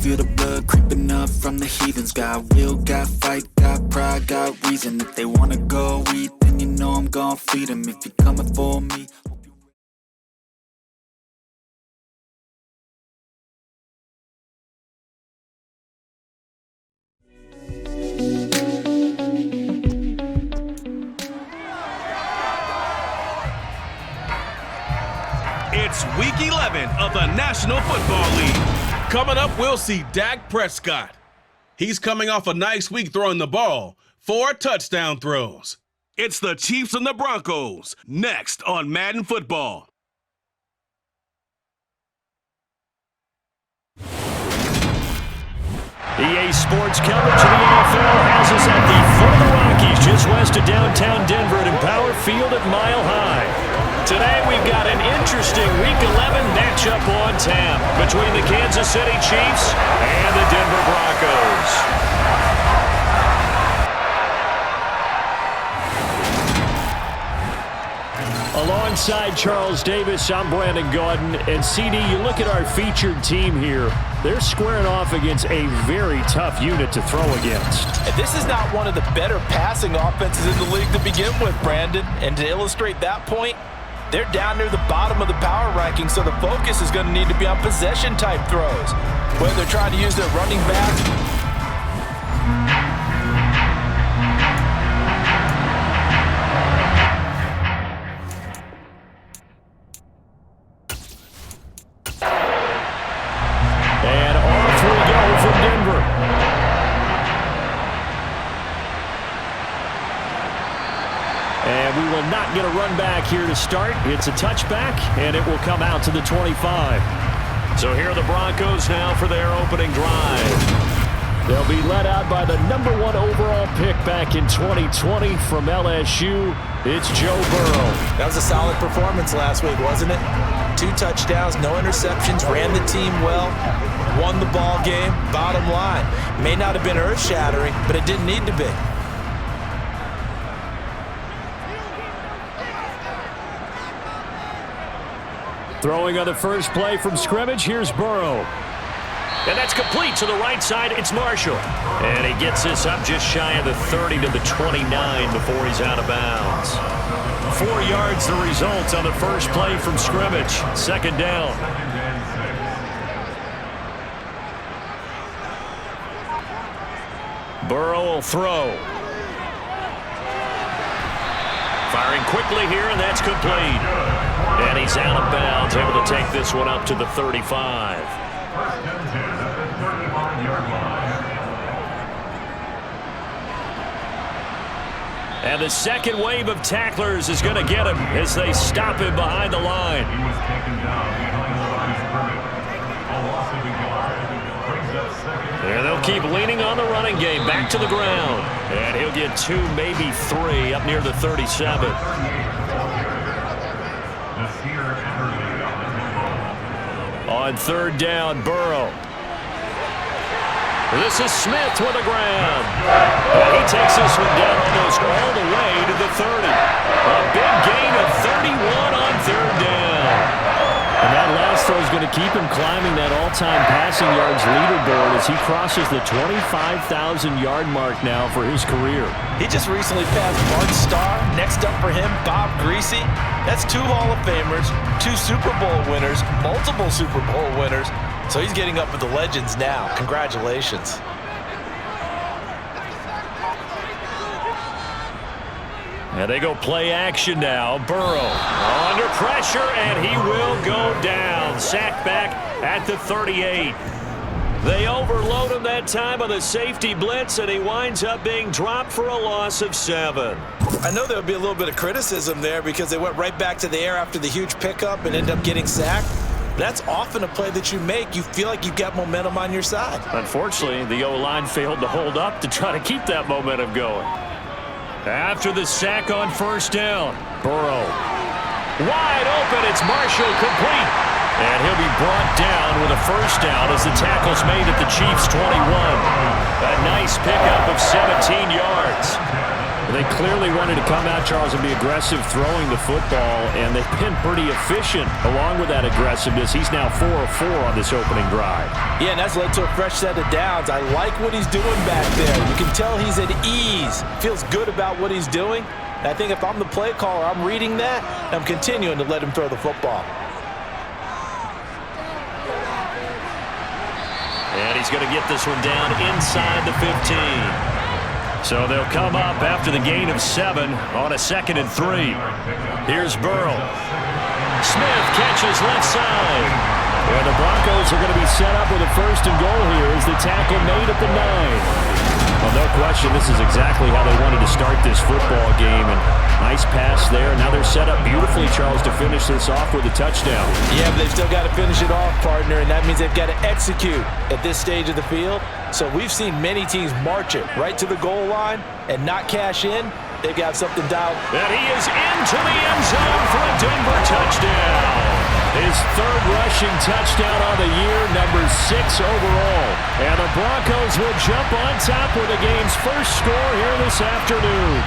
feel the blood creeping up from the heathens. Got will, got fight, got pride, got reason. If they wanna go eat, then you know I'm gon' feed them. If you're coming for me, It's Week 11 of the National Football League. Coming up, we'll see Dak Prescott. He's coming off a nice week throwing the ball, 4 touchdown throws. It's the Chiefs and the Broncos, next on Madden Football. EA Sports coverage of the NFL has us at the foot of the Rockies, just west of downtown Denver at Empower Field at Mile High. Today we've got an interesting Week 11 matchup on tap between the Kansas City Chiefs and the Denver Broncos. Alongside Charles Davis, I'm Brandon Gaudin. And CD, you look at our featured team here. They're squaring off against a very tough unit to throw against. And this is not one of the better passing offenses in the league to begin with, Brandon. And to illustrate that point, they're down near the bottom of the power ranking, so the focus is going to need to be on possession-type throws, whether they're trying to use their running backs. And off we go from Denver. And we will not get a run back here to start. It's a touchback, and it will come out to the 25. So here are the Broncos now for their opening drive. They'll be led out by the #1 overall pick back in 2020 from LSU. It's Joe Burrow. That was a solid performance last week, wasn't it? 2 touchdowns, no interceptions, ran the team well, won the ball game. Bottom line, may not have been earth-shattering, but it didn't need to be. Throwing on the first play from scrimmage, here's Burrow. And that's complete to the right side. It's Marshall. And he gets this up just shy of the 30 to the 29 before he's out of bounds. 4 yards the result on the first play from scrimmage. Second down. Burrow will throw. Firing quickly here, and that's complete. And he's out of bounds, able to take this one up to the 35. And the second wave of tacklers is going to get him as they stop him behind the line. And they'll keep leaning on the running game back to the ground. And he'll get 2, maybe 3 up near the 37. On third down, Burrow. This is Smith with a grab. And he takes this one down almost all the way to the 30. A big gain of 31 on third down. And that last throw is going to keep him climbing that all-time passing yards leaderboard as he crosses the 25,000-yard mark now for his career. He just recently passed Bart Starr. Next up for him, Bob Greasy. That's 2 Hall of Famers, 2 Super Bowl winners, multiple Super Bowl winners. So he's getting up with the legends now. Congratulations. And they go play action now. Burrow under pressure, and he will go down. Sacked back at the 38. They overload him that time on the safety blitz, and he winds up being dropped for a loss of 7. I know there'll be a little bit of criticism there because they went right back to the air after the huge pickup and ended up getting sacked. That's often a play that you make. You feel like you've got momentum on your side. Unfortunately, the O-line failed to hold up to try to keep that momentum going. After the sack on first down, Burrow. Wide open, it's Marshall, complete. And he'll be brought down with a first down as the tackle's made at the Chiefs' 21. A nice pickup of 17 yards. They clearly wanted to come out, Charles, and be aggressive throwing the football, and they've been pretty efficient along with that aggressiveness. He's now 4 of 4 on this opening drive. Yeah, and that's led to a fresh set of downs. I like what he's doing back there. You can tell he's at ease, feels good about what he's doing. And I think if I'm the play caller, I'm reading that, and I'm continuing to let him throw the football. And he's going to get this one down inside the 15. So they'll come up after the gain of 7 on a 2nd and 3. Here's Burrow. Smith catches left side. And the Broncos are going to be set up with a 1st and goal here as the tackle made at the 9. Well, no question, this is exactly how they wanted to start this football game. And nice pass there. Now they're set up beautifully, Charles, to finish this off with a touchdown. Yeah, but they've still got to finish it off, partner, and that means they've got to execute at this stage of the field. So we've seen many teams march it right to the goal line and not cash in. They've got something dialed. And he is into the end zone for a Denver touchdown. His 3rd rushing touchdown on the year, number 6 overall. And the Broncos will jump on top with the game's first score here this afternoon.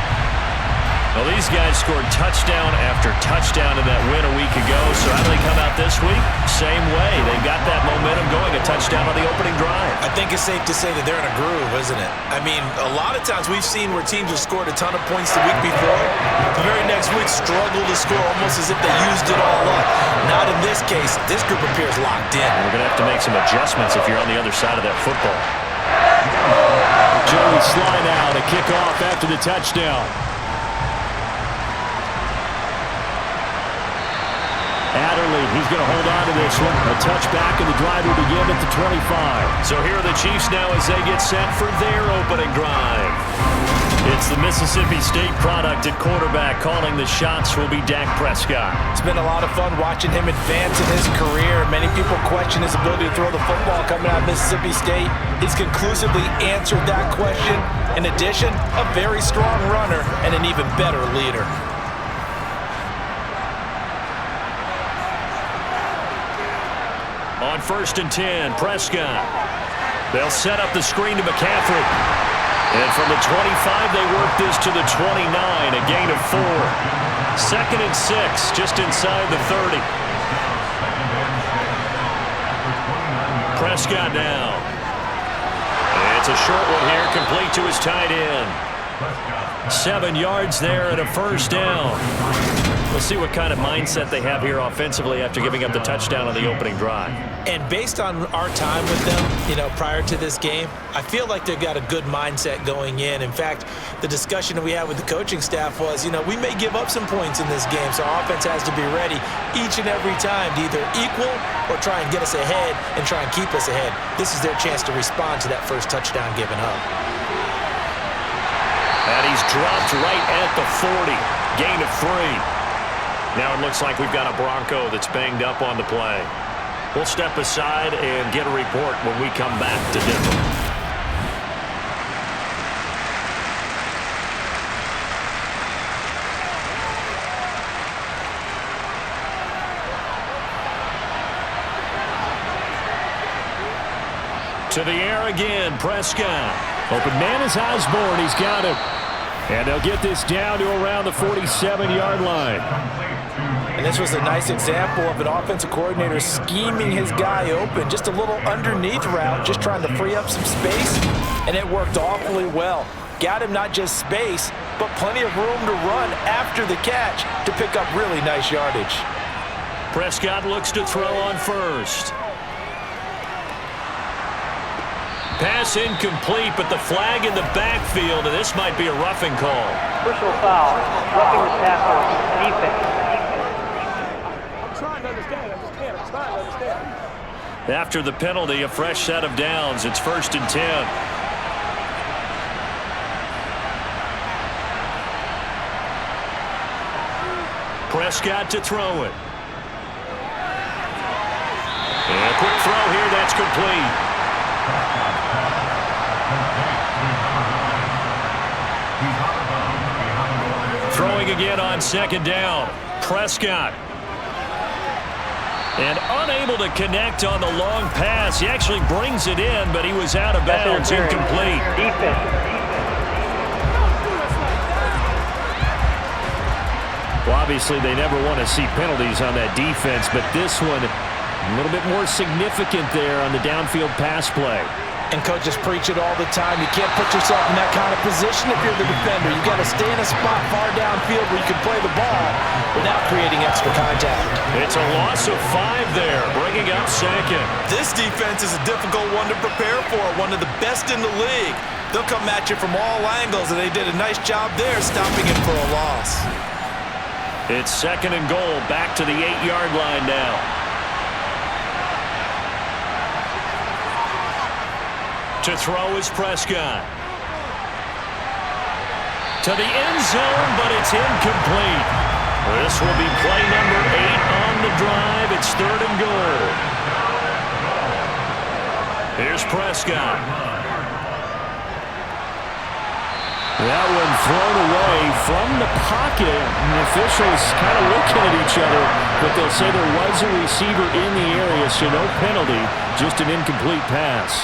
Well, these guys scored touchdown after touchdown in that win a week ago. So how do they come out this week? Same way. They got that momentum going, a touchdown on the opening drive. I think it's safe to say that they're in a groove, isn't it? I mean, a lot of times we've seen where teams have scored a ton of points the week before. The very next week struggle to score almost as if they used it all up. Not in this case. This group appears locked in. We're going to have to make some adjustments if you're on the other side of that football. Joey Sly now to kick off after the touchdown. Adderley, he's going to hold on to this one. A touchback, and the drive will begin at the 25. So here are the Chiefs now as they get set for their opening drive. It's the Mississippi State product at quarterback. Calling the shots will be Dak Prescott. It's been a lot of fun watching him advance in his career. Many people question his ability to throw the football coming out of Mississippi State. He's conclusively answered that question. In addition, a very strong runner and an even better leader. On 1st and 10, Prescott. They'll set up the screen to McCaffrey. And from the 25, they work this to the 29, a gain of 4. 2nd and 6, just inside the 30. Prescott now. It's a short one here, complete to his tight end. 7 yards there and a 1st down. We'll see what kind of mindset they have here offensively after giving up the touchdown on the opening drive. And based on our time with them, prior to this game, I feel like they've got a good mindset going in. In fact, the discussion that we had with the coaching staff was, we may give up some points in this game, so our offense has to be ready each and every time to either equal or try and get us ahead and try and keep us ahead. This is their chance to respond to that first touchdown given up. And he's dropped right at the 40, gain of 3. Now it looks like we've got a Bronco that's banged up on the play. We'll step aside and get a report when we come back to Denver. To the air again, Prescott. Open man is Osborne. He's got him. And they'll get this down to around the 47-yard line. And this was a nice example of an offensive coordinator scheming his guy open. Just a little underneath route, just trying to free up some space. And it worked awfully well. Got him not just space, but plenty of room to run after the catch to pick up really nice yardage. Prescott looks to throw on 1st. Pass incomplete, but the flag in the backfield, and this might be a roughing call. Personal foul, roughing the tackle, defense. I'm trying to understand. I just can't. I'm trying to understand. After the penalty, a fresh set of downs. It's 1st and 10. Prescott to throw it. And a quick throw here, that's complete. Throwing again on 2nd down. Prescott. And unable to connect on the long pass. He actually brings it in, but he was out of bounds, incomplete. Defense. Well, obviously, they never want to see penalties on that defense, but this one a little bit more significant there on the downfield pass play. And coaches preach it all the time. You can't put yourself in that kind of position if you're the defender. You got to stay in a spot far downfield where you can play the ball without creating extra contact. It's a loss of 5 there, bringing up second. This defense is a difficult one to prepare for, one of the best in the league. They'll come at you from all angles, and they did a nice job there stopping him for a loss. It's 2nd and goal, back to the 8-yard line now. To throw is Prescott. To the end zone, but it's incomplete. This will be play number 8 on the drive. It's 3rd and goal. Here's Prescott. That one thrown away from the pocket. And the officials kind of looking at each other, but they'll say there was a receiver in the area, so no penalty, just an incomplete pass.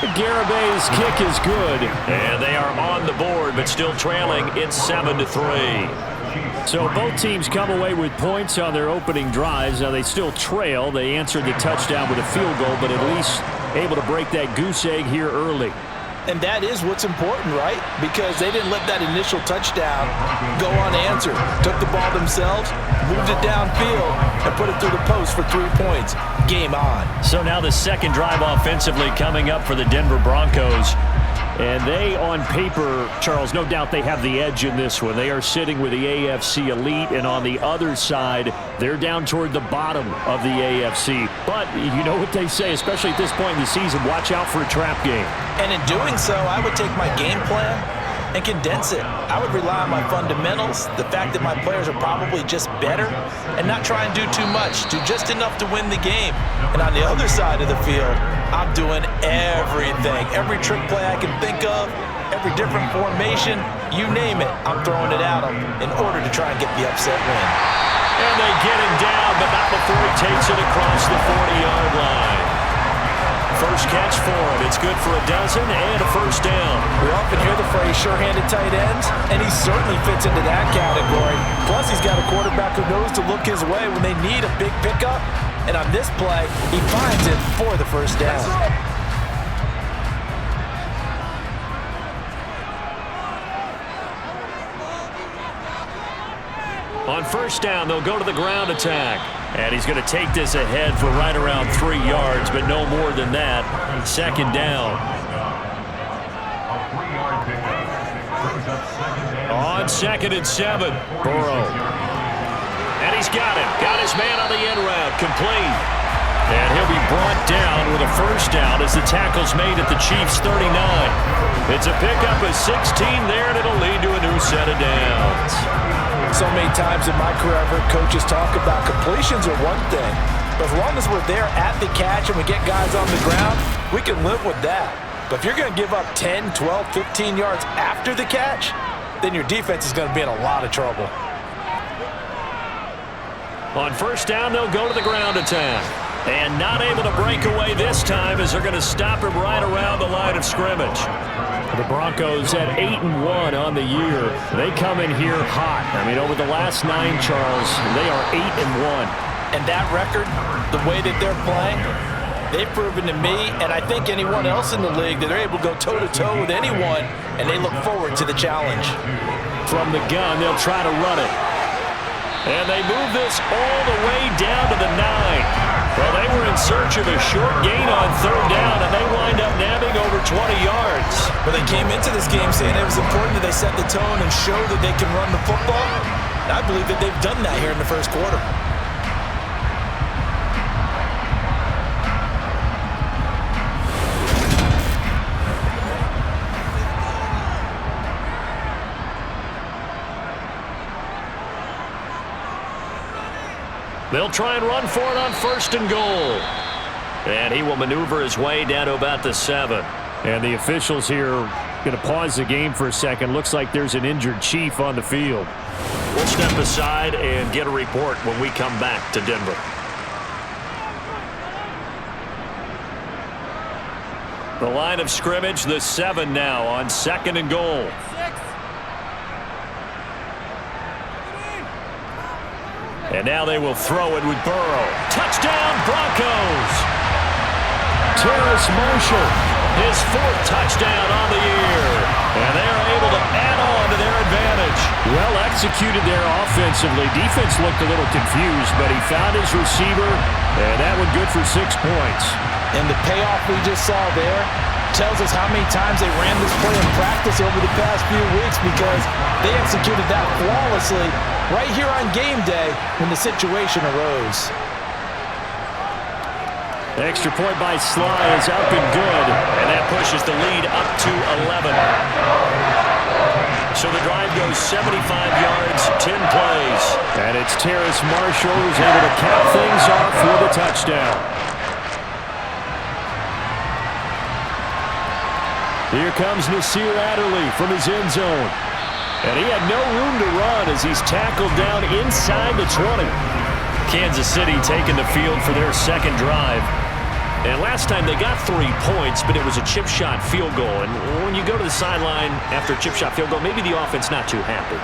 Garibay's kick is good, and they are on the board, but still trailing. It's 7-3. So both teams come away with points on their opening drives. Now they still trail. They answered the touchdown with a field goal, but at least able to break that goose egg here early. And that is what's important, right? Because they didn't let that initial touchdown go unanswered. Took the ball themselves, moved it downfield, and put it through the post for 3 points. Game on. So now the second drive offensively coming up for the Denver Broncos. And they, on paper, Charles, no doubt they have the edge in this one. They are sitting with the AFC elite, and on the other side, they're down toward the bottom of the AFC. But you know what they say, especially at this point in the season, watch out for a trap game. And in doing so, I would take my game plan and condense it. I would rely on my fundamentals, the fact that my players are probably just better, and not try and do too much, do just enough to win the game. And on the other side of the field, I'm doing everything. Every trick play I can think of, every different formation, you name it, I'm throwing it at them in order to try and get the upset win. And they get him down, but not before he takes it across the 40-yard line. First catch for him. It's good for a dozen and a first down. We often hear the phrase sure-handed tight ends, and he certainly fits into that category. Plus, he's got a quarterback who knows to look his way when they need a big pickup. And on this play, he finds it for the first down. On first down, they'll go to the ground attack. And he's going to take this ahead for right around 3 yards, but no more than that. Second down. On 2nd and 7, Burrow. And he's got it. Got his man on the end route. Complete. And he'll be brought down with a first down as the tackle's made at the Chiefs' 39. It's a pickup of 16 there, and it'll lead to a new set of downs. So many times in my career, I've heard coaches talk about completions are one thing, but as long as we're there at the catch and we get guys on the ground, we can live with that. But if you're going to give up 10, 12, 15 yards after the catch, then your defense is going to be in a lot of trouble. On first down, they'll go to the ground attack. And not able to break away this time as they're going to stop him right around the line of scrimmage. The Broncos at 8-1 on the year. They come in here hot. I mean, over the last 9, Charles, they are 8-1. And that record, the way that they're playing, they've proven to me, and I think anyone else in the league, that they're able to go toe-to-toe with anyone, and they look forward to the challenge. From the gun, they'll try to run it. And they move this all the way down to the 9. Well, they were in search of a short gain on third down, and they wind up nabbing over 20 yards. Well, they came into this game saying it was important that they set the tone and show that they can run the football. And I believe that they've done that here in the first quarter. They'll try and run for it on 1st and goal. And he will maneuver his way down to about the 7. And the officials here going to pause the game for a second. Looks like there's an injured Chief on the field. We'll step aside and get a report when we come back to Denver. The line of scrimmage, the 7 now on 2nd and goal. And now they will throw it with Burrow. Touchdown, Broncos! Terrace Marshall, his 4th touchdown on the year. And they are able to add on to their advantage. Well executed there offensively. Defense looked a little confused, but he found his receiver, and that one good for 6 points. And the payoff we just saw there tells us how many times they ran this play in practice over the past few weeks, because they executed that flawlessly right here on game day when the situation arose. Extra point by Sly is up and good, and that pushes the lead up to 11. So the drive goes 75 yards, 10 plays. And it's Terrace Marshall who's able to cap things off with a touchdown. Here comes Nasir Adderley from his end zone. And he had no room to run as he's tackled down inside the 20. Kansas City taking the field for their second drive. And last time they got 3 points, but it was a chip shot field goal. And when you go to the sideline after a chip shot field goal, maybe the offense not too happy.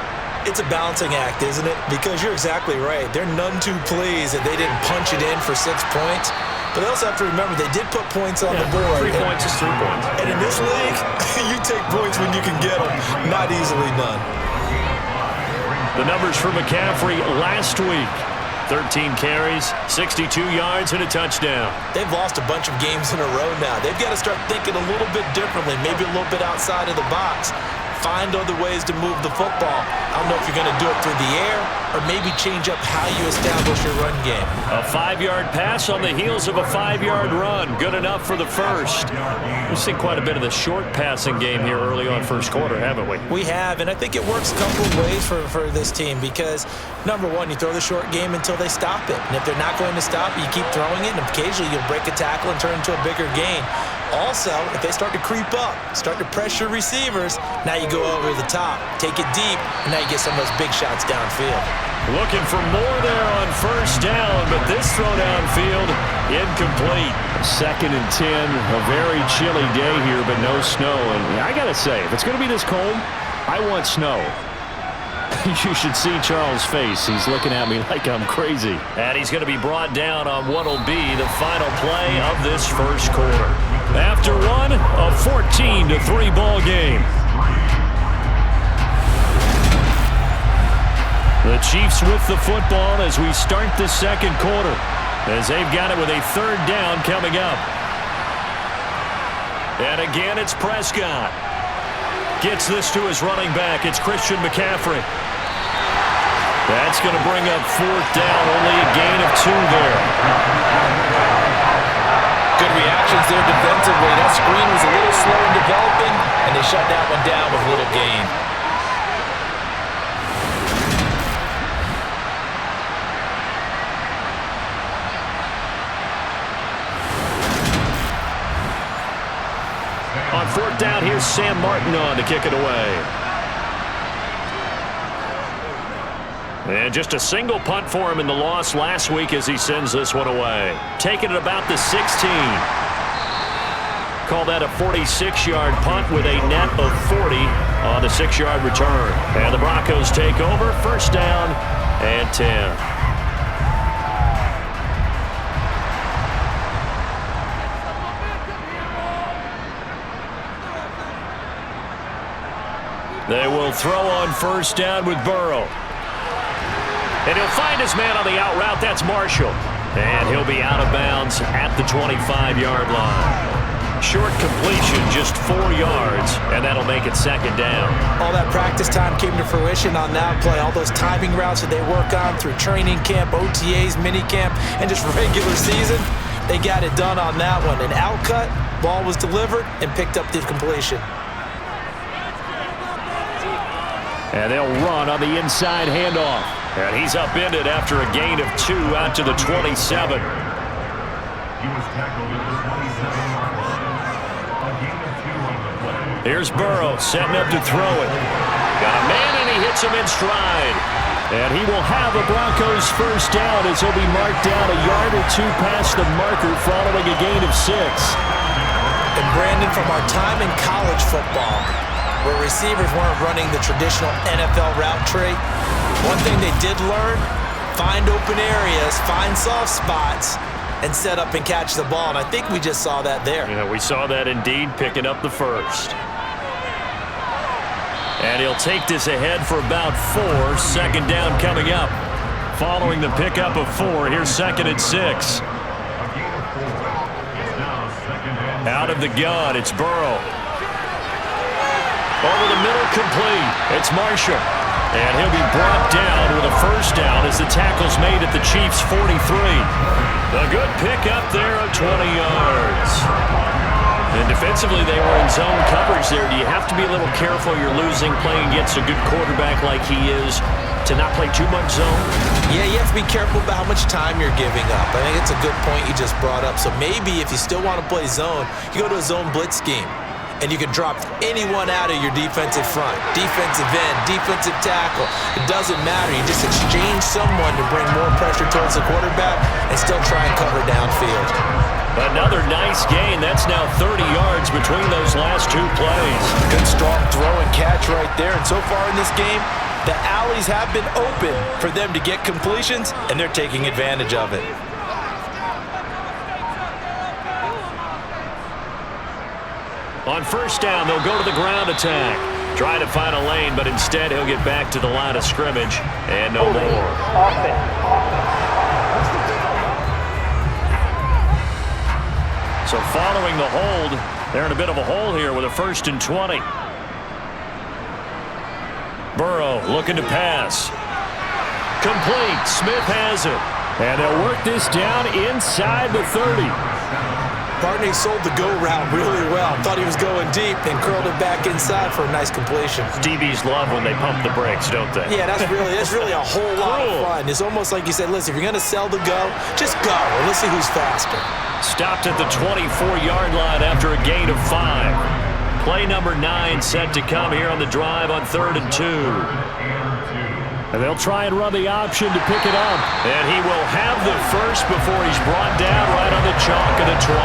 It's a balancing act, isn't it? Because you're exactly right. They're none too pleased that they didn't punch it in for 6 points. But they also have to remember they did put points on the board. 3 points is 3 points. And in this league, you take points when you can get them. Not easily done. The numbers for McCaffrey last week. 13 carries, 62 yards, and a touchdown. They've lost a bunch of games in a row now. They've got to start thinking a little bit differently, maybe a little bit outside of the box. Find other ways to move the football. I don't know if you're going to do it through the air or maybe change up how you establish your run game. A 5-yard pass on the heels of a 5-yard run. Good enough for the first. We've seen quite a bit of the short passing game here early on first quarter, haven't we? We have, and I think it works a couple of ways for this team because, number one, you throw the short game until they stop it. And if they're not going to stop it, you keep throwing it, and occasionally you'll break a tackle and turn it into a bigger gain. Also, if they start to creep up, start to pressure receivers, now you go over the top, take it deep, and now you get some of those big shots downfield. Looking for more there on first down, but this throw downfield, incomplete. 2nd and 10, a very chilly day here, but no snow. And I got to say, if it's going to be this cold, I want snow. You should see Charles' face. He's looking at me like I'm crazy. And he's going to be brought down on what will be the final play of this first quarter. After one, a 14-3 ball game. The Chiefs with the football as we start the second quarter, as they've got it with a 3rd down coming up. And again, it's Prescott. Gets this to his running back. It's Christian McCaffrey. That's going to bring up 4th down, only a gain of 2 there. Good reactions there defensively. That screen was a little slow in developing, and they shut that one down with little gain. On 4th down, here's Sam Martin on to kick it away. And just a single punt for him in the loss last week as he sends this one away. Taking it about the 16. Call that a 46-yard punt with a net of 40 on the 6-yard return. And the Broncos take over, 1st down and 10. They will throw on 1st down with Burrow. And he'll find his man on the out route. That's Marshall. And he'll be out of bounds at the 25-yard line. Short completion, just 4 yards, and that'll make it 2nd down. All that practice time came to fruition on that play. All those timing routes that they work on through training camp, OTAs, minicamp, and just regular season, they got it done on that one. An out cut, ball was delivered, and picked up the completion. And they'll run on the inside handoff. And he's upended after a gain of 2 out to the 27. Here's Burrow setting up to throw it. Got a man and he hits him in stride. And he will have a Broncos 1st down as he'll be marked down a yard or 2 past the marker following a gain of 6. And Brandon, from our time in college football, where receivers weren't running the traditional NFL route tree, one thing they did learn, find open areas, find soft spots, and set up and catch the ball. And I think we just saw that there. Yeah, we saw that indeed, picking up the first. And he'll take this ahead for about 4. Second down coming up. Following the pickup of 4, here's 2nd and 6. Out of the gun, it's Burrow. Over the middle, complete. It's Marshall. And he'll be brought down with a first down as the tackle's made at the Chiefs' 43. A good pickup there of 20 yards. And defensively, they were in zone coverage there. Do you have to be a little careful you're losing playing against a good quarterback like he is to not play too much zone? Yeah, you have to be careful about how much time you're giving up. I think it's a good point you just brought up. So maybe if you still want to play zone, you go to a zone blitz scheme. And you can drop anyone out of your defensive front. Defensive end, defensive tackle. It doesn't matter. You just exchange someone to bring more pressure towards the quarterback and still try and cover downfield. Another nice gain. That's now 30 yards between those last 2 plays. Good strong throw and catch right there. And so far in this game, the alleys have been open for them to get completions, and they're taking advantage of it. On first down, they'll go to the ground attack. Try to find a lane, but instead he'll get back to the line of scrimmage. And no more. So following the hold, they're in a bit of a hole here with a 1st and 20. Burrow looking to pass. Complete. Smith has it. And they'll work this down inside the 30. Barney sold the go route really well. Thought he was going deep, then curled it back inside for a nice completion. DBs love when they pump the brakes, don't they? Yeah, that's really a whole lot of fun. It's almost like you said, listen, if you're going to sell the go, just go, and let's see who's faster. Stopped at the 24-yard line after a gain of 5. Play number 9 set to come here on the drive on 3rd and 2. And they'll try and run the option to pick it up. And he will have the first before he's brought down right on the chalk of the 20.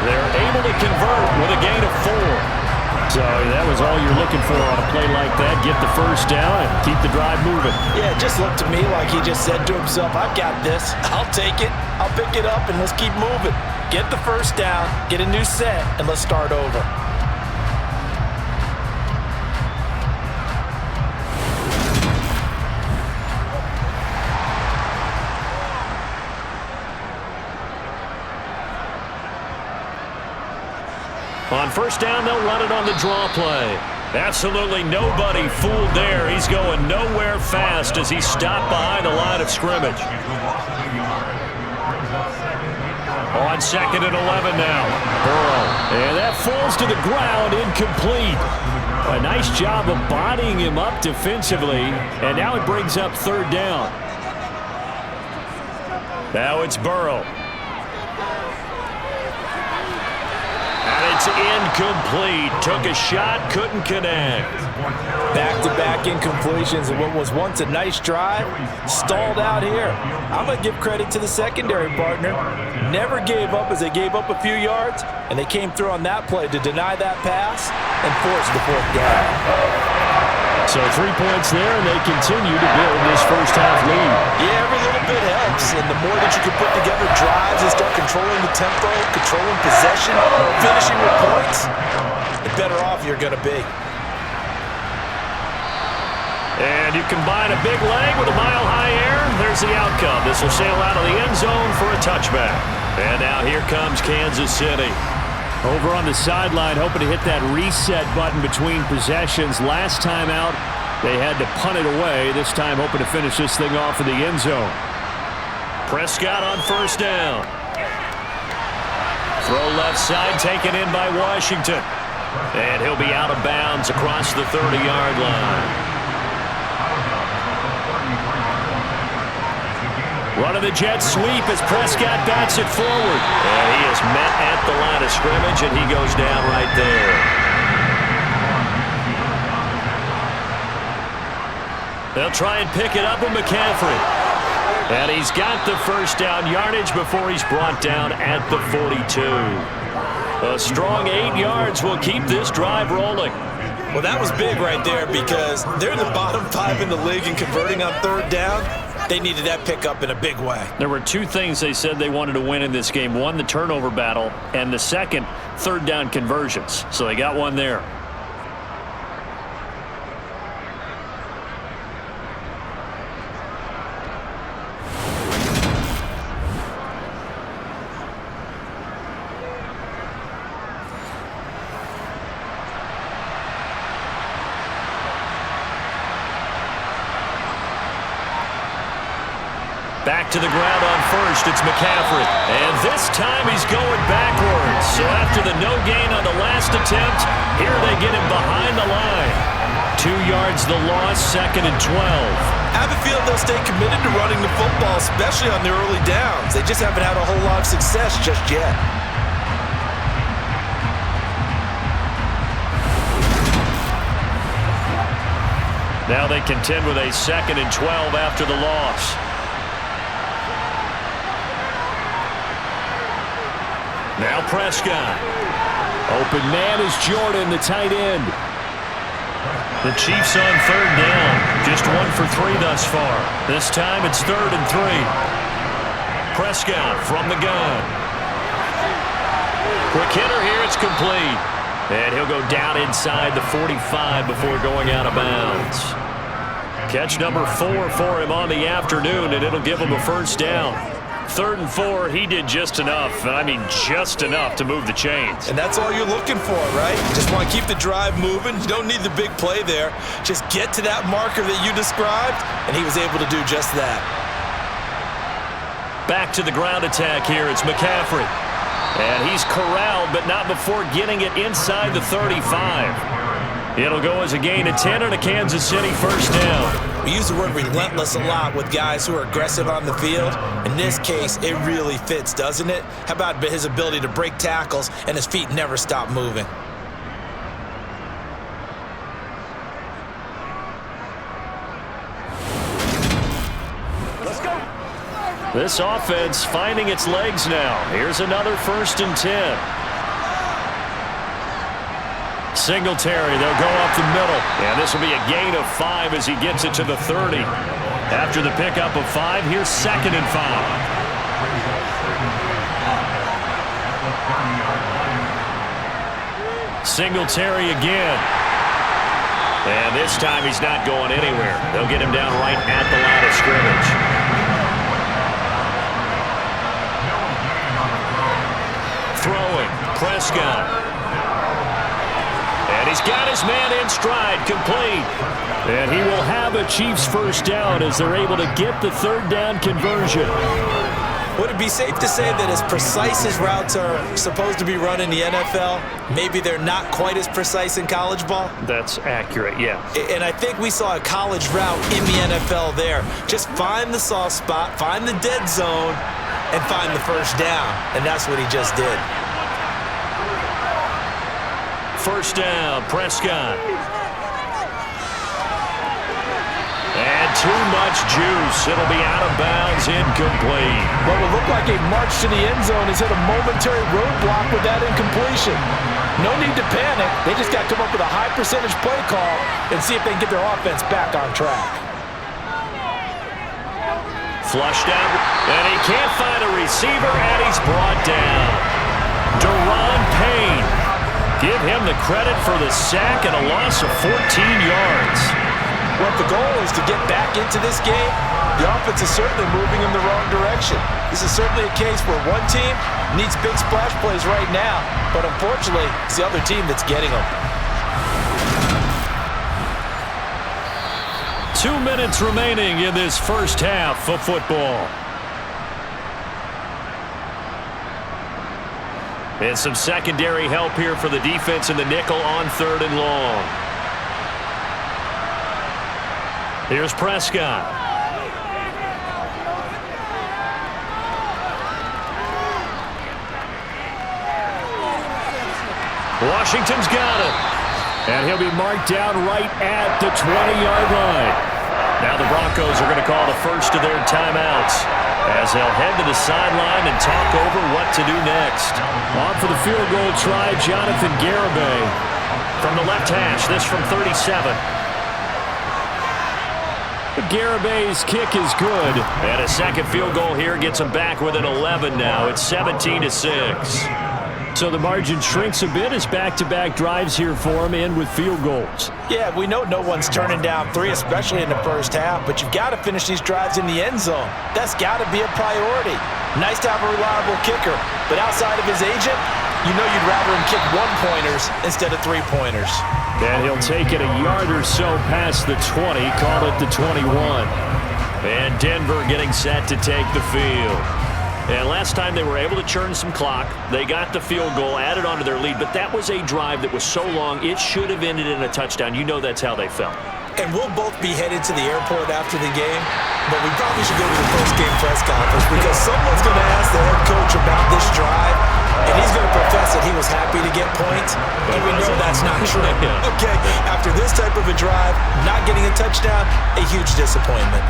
They're able to convert with a gain of 4. So that was all you're looking for on a play like that. Get the first down and keep the drive moving. Yeah, it just looked to me like he just said to himself, I've got this. I'll take it. I'll pick it up, and let's keep moving. Get the first down, get a new set, and let's start over. On first down, they'll run it on the draw play. Absolutely nobody fooled there. He's going nowhere fast as he's stopped behind the line of scrimmage. On 2nd and 11 now. Burrow. And that falls to the ground, incomplete. A nice job of bodying him up defensively. And now it brings up 3rd down. Now it's Burrow. It's incomplete. Took a shot, couldn't connect. Back-to-back incompletions in what was once a nice drive, stalled out here. I'm going to give credit to the secondary partner. Never gave up as they gave up a few yards, and they came through on that play to deny that pass and force the 4th down. So 3 points there, and they continue to build this first half lead. Yeah, every little bit helps, and the more that you can put together drives and start controlling the tempo, controlling possession, finishing with points, the better off you're going to be. And you combine a big leg with a mile-high air, there's the outcome. This will sail out of the end zone for a touchback. And now here comes Kansas City. Over on the sideline, hoping to hit that reset button between possessions. Last time out, they had to punt it away. This time, hoping to finish this thing off in the end zone. Prescott on first down. Throw left side, taken in by Washington. And he'll be out of bounds across the 30-yard line. Running the jet sweep as Prescott bats it forward. And he is met at the line of scrimmage, and he goes down right there. They'll try and pick it up with McCaffrey. And he's got the first down yardage before he's brought down at the 42. A strong 8 yards will keep this drive rolling. Well, that was big right there because they're the bottom 5 in the league in converting on 3rd down. They needed that pickup in a big way. There were two things they said they wanted to win in this game. One, the turnover battle, and the second, third down conversions. So they got one there. Back to the ground on first, it's McCaffrey. And this time he's going backwards. So after the no gain on the last attempt, here they get him behind the line. 2 yards the loss, 2nd and 12. I have a feeling they'll stay committed to running the football, especially on the early downs. They just haven't had a whole lot of success just yet. Now they contend with a 2nd and 12 after the loss. Now Prescott. Open man is Jordan, the tight end. The Chiefs on third down. Just 1 for 3 thus far. This time it's 3rd and 3. Prescott from the gun. Quick hitter here, it's complete. And he'll go down inside the 45 before going out of bounds. Catch number 4 for him on the afternoon, and it'll give him a first down. 3rd and 4, he did just enough, and I mean just enough to move the chains. And that's all you're looking for, right? Just want to keep the drive moving. You don't need the big play there. Just get to that marker that you described, and he was able to do just that. Back to the ground attack here. It's McCaffrey. And he's corralled, but not before getting it inside the 35. It'll go as a gain of 10 and a Kansas City first down. We use the word relentless a lot with guys who are aggressive on the field. In this case, it really fits, doesn't it? How about his ability to break tackles and his feet never stop moving? Let's go. This offense finding its legs now. Here's another 1st and 10. Singletary, they'll go up the middle. And this will be a gain of 5 as he gets it to the 30. After the pickup of 5, here's 2nd and 5. Singletary again. And this time he's not going anywhere. They'll get him down right at the line of scrimmage. Throwing, Prescott. And he's got his man in stride, complete. And he will have a Chiefs first down as they're able to get the 3rd down conversion. Would it be safe to say that as precise as routes are supposed to be run in the NFL, maybe they're not quite as precise in college ball? That's accurate, yeah. And I think we saw a college route in the NFL there. Just find the soft spot, find the dead zone, and find the first down. And that's what he just did. First down, Prescott. And too much juice. It'll be out of bounds, incomplete. What will look like a march to the end zone has hit a momentary roadblock with that incompletion. No need to panic. They just got to come up with a high percentage play call and see if they can get their offense back on track. Flushed out, and he can't find a receiver, and he's brought down. Deron Payne. Give him the credit for the sack and a loss of 14 yards. Well, if the goal is to get back into this game, the offense is certainly moving in the wrong direction. This is certainly a case where one team needs big splash plays right now, but unfortunately, it's the other team that's getting them. 2 minutes remaining in this first half of football. And some secondary help here for the defense in the nickel on 3rd and long. Here's Prescott. Washington's got it. And he'll be marked down right at the 20-yard line. Now the Broncos are going to call the first of their timeouts as they'll head to the sideline and talk over what to do next. On for the field goal try, Jonathan Garibay from the left hash. This from 37. Garabay's kick is good. And a second field goal here gets them back within 11 now. It's 17-6. So the margin shrinks a bit as back-to-back drives here for him, and with field goals. Yeah, we know no one's turning down 3, especially in the first half, but you've got to finish these drives in the end zone. That's got to be a priority. Nice to have a reliable kicker, but outside of his agent, you know you'd rather him kick 1-pointers instead of 3-pointers. And he'll take it a yard or so past the 20, call it the 21. And Denver getting set to take the field. And last time they were able to churn some clock. They got the field goal, added on to their lead, but that was a drive that was so long, it should have ended in a touchdown. You know that's how they felt. And we'll both be headed to the airport after the game, but we probably should go to the post-game press conference because someone's going to ask the head coach about this drive, and he's going to profess that he was happy to get points, and we know that's not true. Okay, after this type of a drive, not getting a touchdown, a huge disappointment.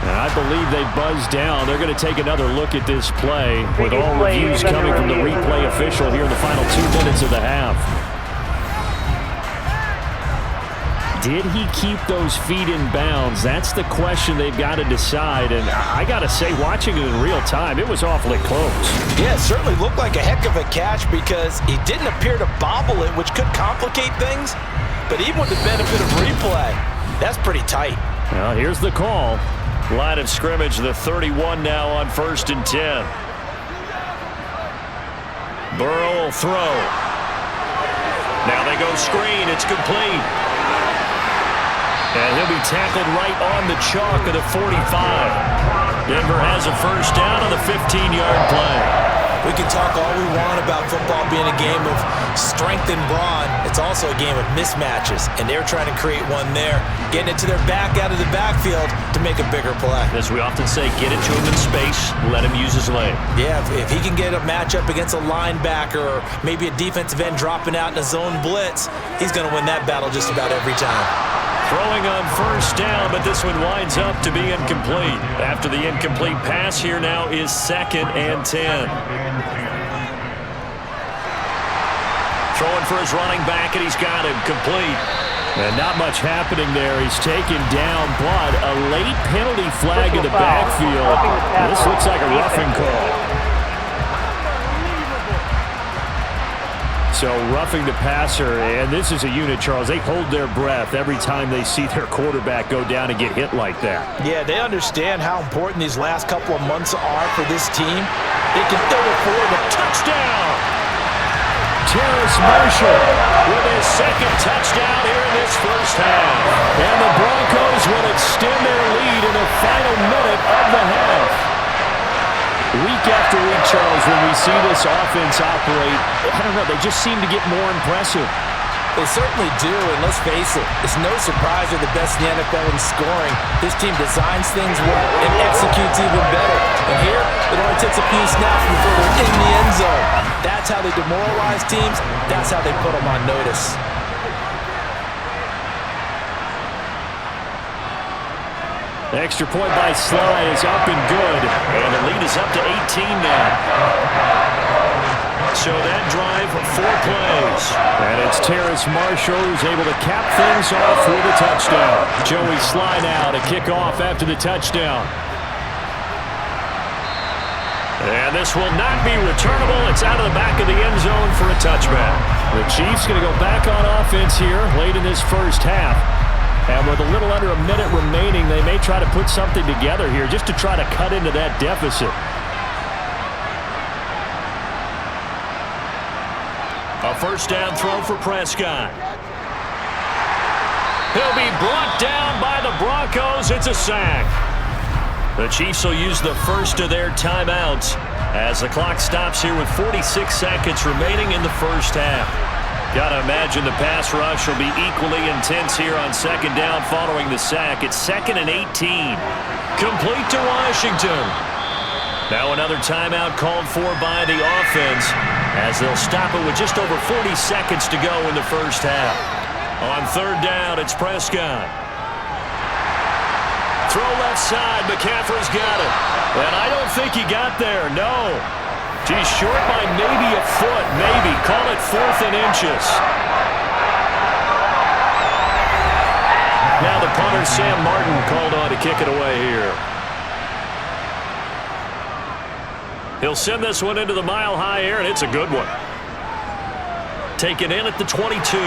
And I believe they buzzed down. They're going to take another look at this play with all reviews coming from the replay official here in the final 2 minutes of the half. Did he keep those feet in bounds? That's the question they've got to decide. And I got to say, watching it in real time, it was awfully close. Yeah, it certainly looked like a heck of a catch because he didn't appear to bobble it, which could complicate things. But even with the benefit of replay, that's pretty tight. Well, here's the call. Line of scrimmage, the 31 now on 1st and 10. Burrow will throw. Now they go screen. It's complete. And he'll be tackled right on the chalk of the 45. Denver has a first down on the 15-yard play. We can talk all we want about football being a game of strength and brawn. It's also a game of mismatches, and they're trying to create one there, getting it to their back out of the backfield to make a bigger play. As we often say, get it to him in space, let him use his leg. Yeah, if he can get a matchup against a linebacker or maybe a defensive end dropping out in a zone blitz, he's going to win that battle just about every time. Throwing on first down, but this one winds up to be incomplete. After the incomplete pass, here now is 2nd and 10. Throwing for his running back, and he's got him complete. And not much happening there. He's taken down, but a late penalty flag in the backfield. This looks like a roughing call. So roughing the passer, and this is a unit, Charles. They hold their breath every time they see their quarterback go down and get hit like that. Yeah, they understand how important these last couple of months are for this team. They can throw it forward a touchdown. Terrace Marshall with his 2nd touchdown here in this first half. And the Broncos will extend their lead in the final minute of the half. Week after week, Charles, when we see this offense operate, I don't know, they just seem to get more impressive. They certainly do, and let's face it, it's no surprise they're the best in the NFL in scoring. This team designs things well and executes even better. And here, it only takes a few snaps before they're in the end zone. That's how they demoralize teams. That's how they put them on notice. The extra point by Sly is up and good. And the lead is up to 18 now. So that drive, 4 plays. And it's Terrace Marshall who's able to cap things off with a touchdown. Joey Sly now to kick off after the touchdown. And this will not be returnable. It's out of the back of the end zone for a touchback. The Chiefs going to go back on offense here late in this first half. And with a little under a minute remaining, they may try to put something together here just to try to cut into that deficit. A first down throw for Prescott. He'll be brought down by the Broncos. It's a sack. The Chiefs will use the first of their timeouts as the clock stops here with 46 seconds remaining in the first half. Gotta imagine the pass rush will be equally intense here on 2nd down following the sack. It's 2nd and 18. Complete to Washington. Now another timeout called for by the offense as they'll stop it with just over 40 seconds to go in the first half. On 3rd down, it's Prescott. Throw left side, McCaffrey's got it. And I don't think he got there, no. He's short by maybe a foot, maybe. Call it 4th and inches. Now the punter, Sam Martin, called on to kick it away here. He'll send this one into the mile-high air, and it's a good one. Taken in at the 22.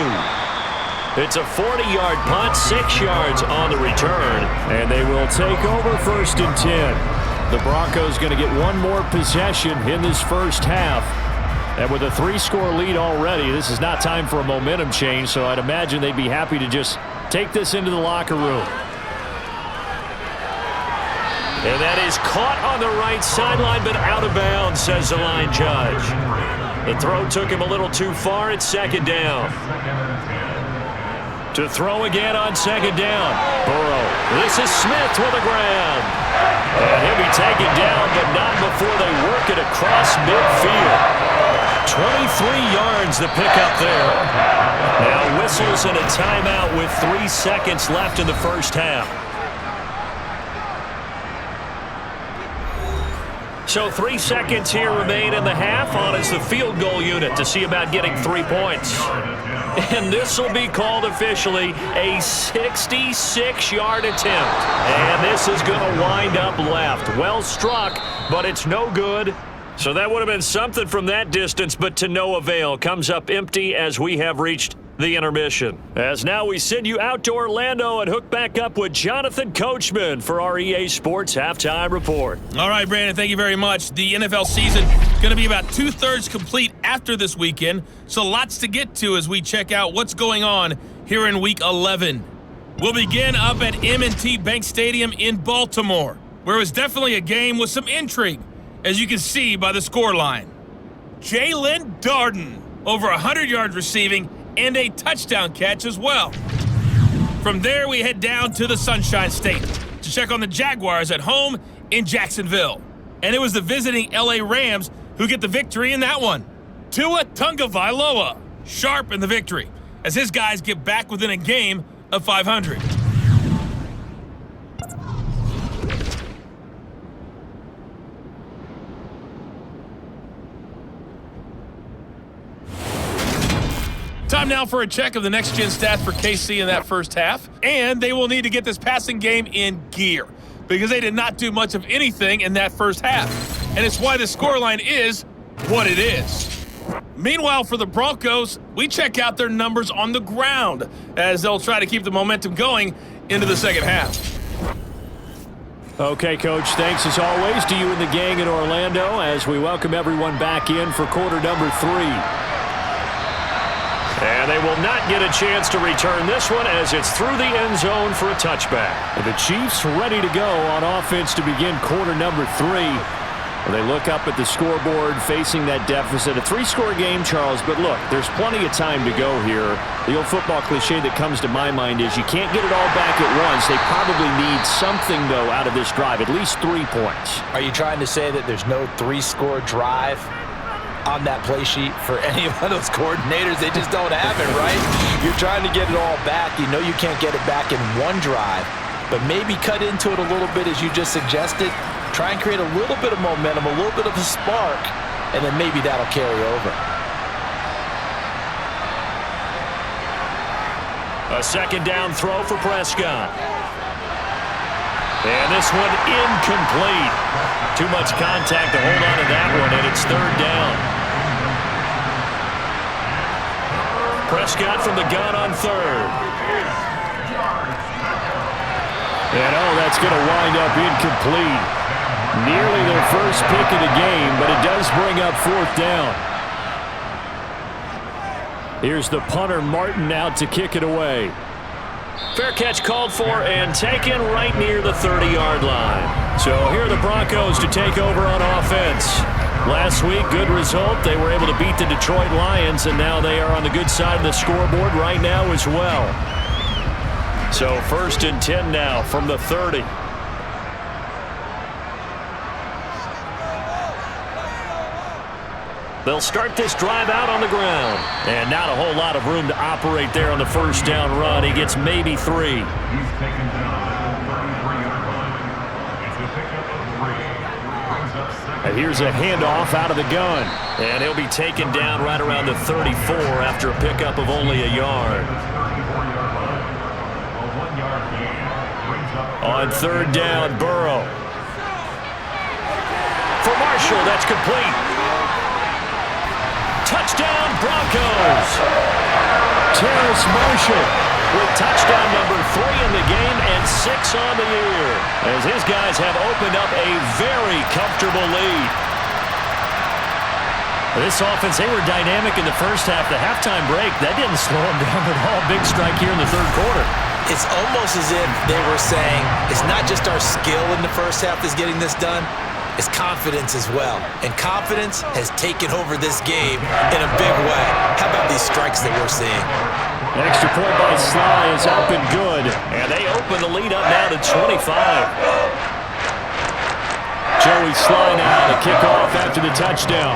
It's a 40-yard punt, 6 yards on the return, and they will take over 1st and 10. The Broncos going to get one more possession in this first half. And with a 3-score lead already, this is not time for a momentum change, so I'd imagine they'd be happy to just take this into the locker room. And that is caught on the right sideline, but out of bounds, says the line judge. The throw took him a little too far. It's 2nd down. To throw again on 2nd down. Burrow. This is Smith with a grab. And he'll be taken down, but not before they work it across midfield. 23 yards the pickup there. Now whistles and a timeout with 3 seconds left in the first half. So 3 seconds here remain in the half on as the field goal unit to see about getting 3 points. And this will be called officially a 66-yard attempt. And this is going to wind up left. Well struck, but it's no good. So that would have been something from that distance, but to no avail. Comes up empty as we have reached the intermission. As now we send you out to Orlando and hook back up with Jonathan Coachman for our EA Sports Halftime Report. All right, Brandon, thank you very much. The NFL season going to be about 2/3 complete after this weekend, so lots to get to as we check out what's going on here in Week 11. We'll begin up at M&T Bank Stadium in Baltimore, where it was definitely a game with some intrigue, as you can see by the scoreline. Jalen Darden, over 100 yards receiving, and a touchdown catch as well. From there, we head down to the Sunshine State to check on the Jaguars at home in Jacksonville. And it was the visiting LA Rams who get the victory in that one. Tua Tagovailoa, sharp in the victory, as his guys get back within a game of 500. Time now for a check of the next-gen stats for KC in that first half. And they will need to get this passing game in gear, because they did not do much of anything in that first half. And it's why the scoreline is what it is. Meanwhile, for the Broncos, we check out their numbers on the ground, as they'll try to keep the momentum going into the second half. Okay, Coach, thanks as always to you and the gang in Orlando as we welcome everyone back in for quarter number 3. And they will not get a chance to return this one as it's through the end zone for a touchback. And the Chiefs ready to go on offense to begin quarter number 3. They look up at the scoreboard facing that deficit. A 3-score game, Charles, but look, there's plenty of time to go here. The old football cliche that comes to my mind is you can't get it all back at once. They probably need something, though, out of this drive, at least 3 points. Are you trying to say that there's no 3-score drive on that play sheet for any of those coordinators? They just don't have it, right? You're trying to get it all back. You know you can't get it back in one drive, but maybe cut into it a little bit as you just suggested. Try and create a little bit of momentum, a little bit of a spark, and then maybe that'll carry over. A second down throw for Prescott. And this one incomplete. Too much contact to hold on to that one, and it's third down. Prescott from the gun on third. And that's going to wind up incomplete. Nearly their first pick of the game, but it does bring up fourth down. Here's the punter, Martin, out to kick it away. Fair catch called for and taken right near the 30-yard line. So here are the Broncos to take over on offense. Last week, good result. They were able to beat the Detroit Lions, and now they are on the good side of the scoreboard right now as well. So 1st and 10 now from the 30. They'll start this drive out on the ground. And not a whole lot of room to operate there on the first down run. He gets maybe 3. And here's a handoff out of the gun. And he'll be taken down right around the 34 after a pickup of only a yard. On third down, Burrow. For Marshall, that's complete. Touchdown, Broncos. Terrace Marshall with touchdown number 3 in the game and 6 on the year, as his guys have opened up a very comfortable lead. This offense, they were dynamic in the first half. The halftime break, that didn't slow them down at all. Big strike here in the third quarter. It's almost as if they were saying, it's not just our skill in the first half that's getting this done, it's confidence as well. And confidence has taken over this game in a big way. How about these strikes that we're seeing? An extra point by Sly is up and good. And they open the lead up now to 25. Joey Sly now to kick off after the touchdown.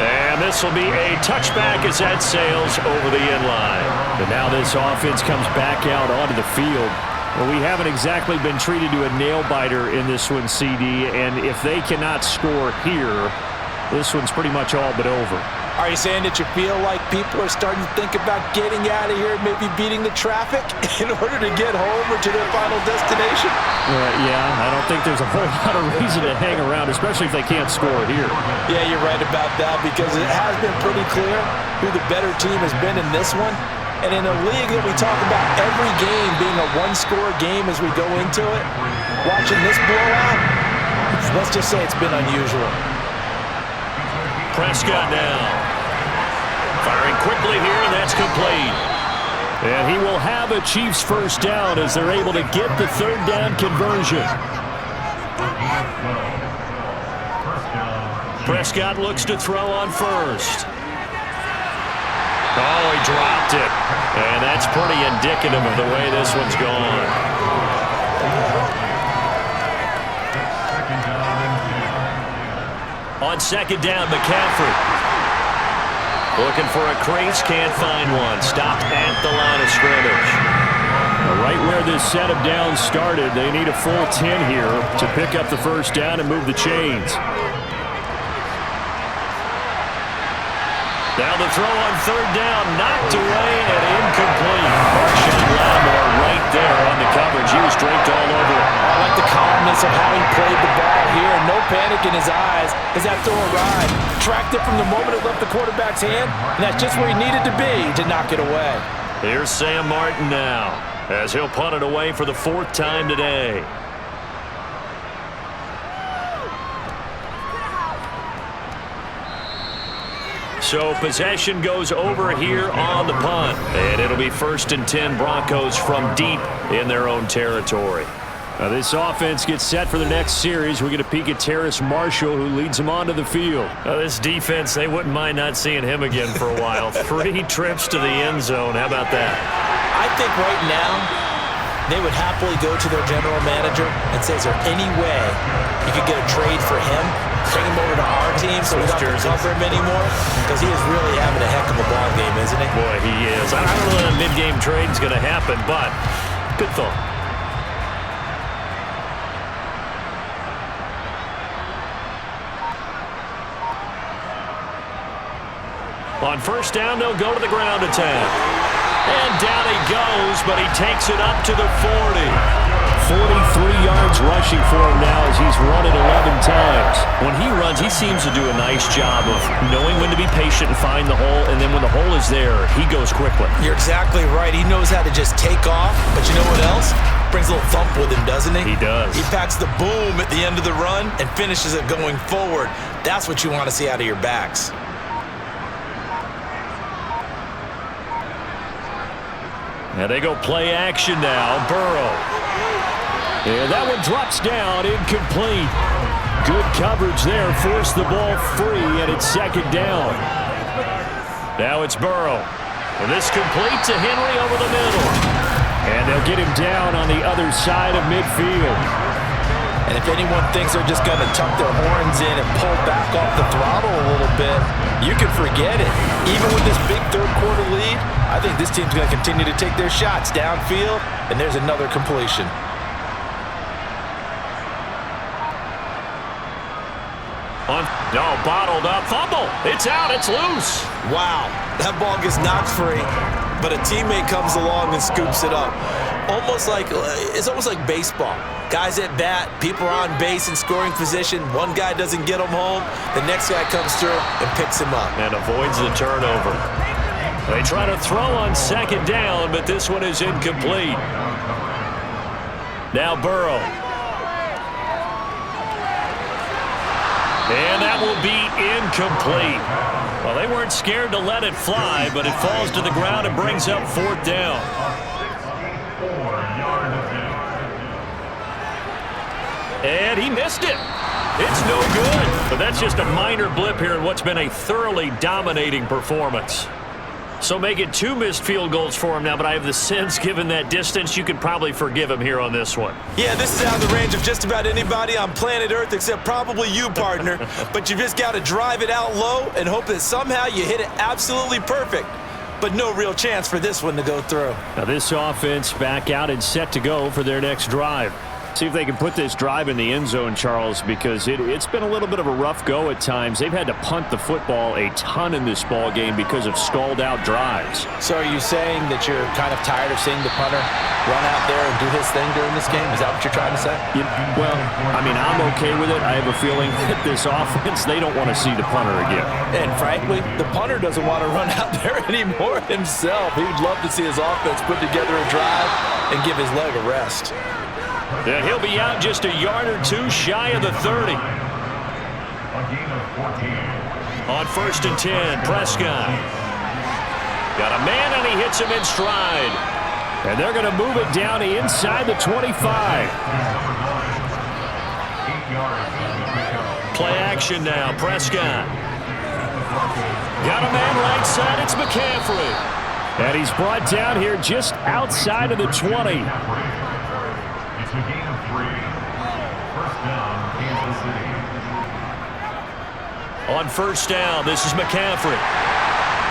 And this will be a touchback as that sails over the end line. But now this offense comes back out onto the field. Well, we haven't exactly been treated to a nail-biter in this one, CD, and if they cannot score here, this one's pretty much all but over. Are you saying that you feel like people are starting to think about getting out of here and maybe beating the traffic in order to get home or to their final destination? Yeah, I don't think there's a whole lot of reason to hang around, especially if they can't score here. Yeah, you're right about that, because it has been pretty clear who the better team has been in this one. And in a league that we talk about every game being a one-score game as we go into it, watching this blowout, let's just say it's been unusual. Prescott now. Firing quickly here, and that's complete. And he will have a Chiefs first down as they're able to get the third down conversion. Prescott looks to throw on first. Oh, he dropped it. And that's pretty indicative of the way this one's gone. On second down, McCaffrey. Looking for a crease, can't find one. Stopped at the line of scrimmage. Right where this set of downs started, they need a full 10 here to pick up the first down and move the chains. Now the throw on third down, knocked away and incomplete. Marshawn Lattimore right there on the coverage. He was draped all over it. I like the calmness of how he played the ball here. No panic in his eyes as that throw arrived. Tracked it from the moment it left the quarterback's hand, and that's just where he needed to be to knock it away. Here's Sam Martin now, as he'll punt it away for the 4th time today. So possession goes over here on the punt. And it'll be 1st and 10 Broncos from deep in their own territory. Now this offense gets set for the next series. We're going to peek at Terrace Marshall, who leads them onto the field. Now this defense, they wouldn't mind not seeing him again for a while. 3 trips to the end zone. How about that? I think right now they would happily go to their general manager and say, is there any way you could get a trade for him? Bring him over to our team so we don't have to cover him anymore? Because he is really having a heck of a ball game, isn't he? Boy, he is. I don't know that a mid-game trade is going to happen, but good thought. On first down, they'll go to the ground attack. And down he goes, but he takes it up to the 40. 43 yards rushing for him now as he's run it 11 times. When he runs, he seems to do a nice job of knowing when to be patient and find the hole, and then when the hole is there, he goes quickly. You're exactly right. He knows how to just take off, but you know what else? Brings a little thump with him, doesn't he? He does. He packs the boom at the end of the run and finishes it going forward. That's what you want to see out of your backs. And they go play action now. Burrow. And that one drops down, incomplete. Good coverage there, forced the ball free, and it's second down. Now it's Burrow. And this complete to Henry over the middle. And they'll get him down on the other side of midfield. And if anyone thinks they're just going to tuck their horns in and pull back off the throttle a little bit, you can forget it. Even with this big third-quarter lead, I think this team's going to continue to take their shots downfield, and there's another completion. Bottled up. Fumble. It's out. It's loose. Wow, that ball gets knocked free, but a teammate comes along and scoops it up. It's almost like baseball. Guys at bat, people are on base in scoring position. One guy doesn't get him home. The next guy comes through and picks him up. And avoids the turnover. They try to throw on second down, but this one is incomplete. Now Burrow. And that will be incomplete. Well, they weren't scared to let it fly, but it falls to the ground and brings up fourth down. And he missed it. It's no good. But that's just a minor blip here in what's been a thoroughly dominating performance. So make it 2 missed field goals for him now, but I have the sense, given that distance, you could probably forgive him here on this one. Yeah, this is out of the range of just about anybody on planet Earth except probably you, partner. But you just got to drive it out low and hope that somehow you hit it absolutely perfect. But no real chance for this one to go through. Now this offense back out and set to go for their next drive. See if they can put this drive in the end zone, Charles, because it's been a little bit of a rough go at times. They've had to punt the football a ton in this ball game because of stalled-out drives. So are you saying that you're kind of tired of seeing the punter run out there and do his thing during this game? Is that what you're trying to say? Well, I mean, I'm okay with it. I have a feeling that this offense, they don't want to see the punter again. And frankly, the punter doesn't want to run out there anymore himself. He would love to see his offense put together a drive and give his leg a rest. And he'll be out just a yard or two shy of the 30. On 1st and 10, Prescott. Got a man, and he hits him in stride. And they're going to move it down inside the 25. Play action now, Prescott. Got a man right side, it's McCaffrey. And he's brought down here just outside of the 20. It's a gain of 3. First down, Kansas City. On 1st down, this is McCaffrey.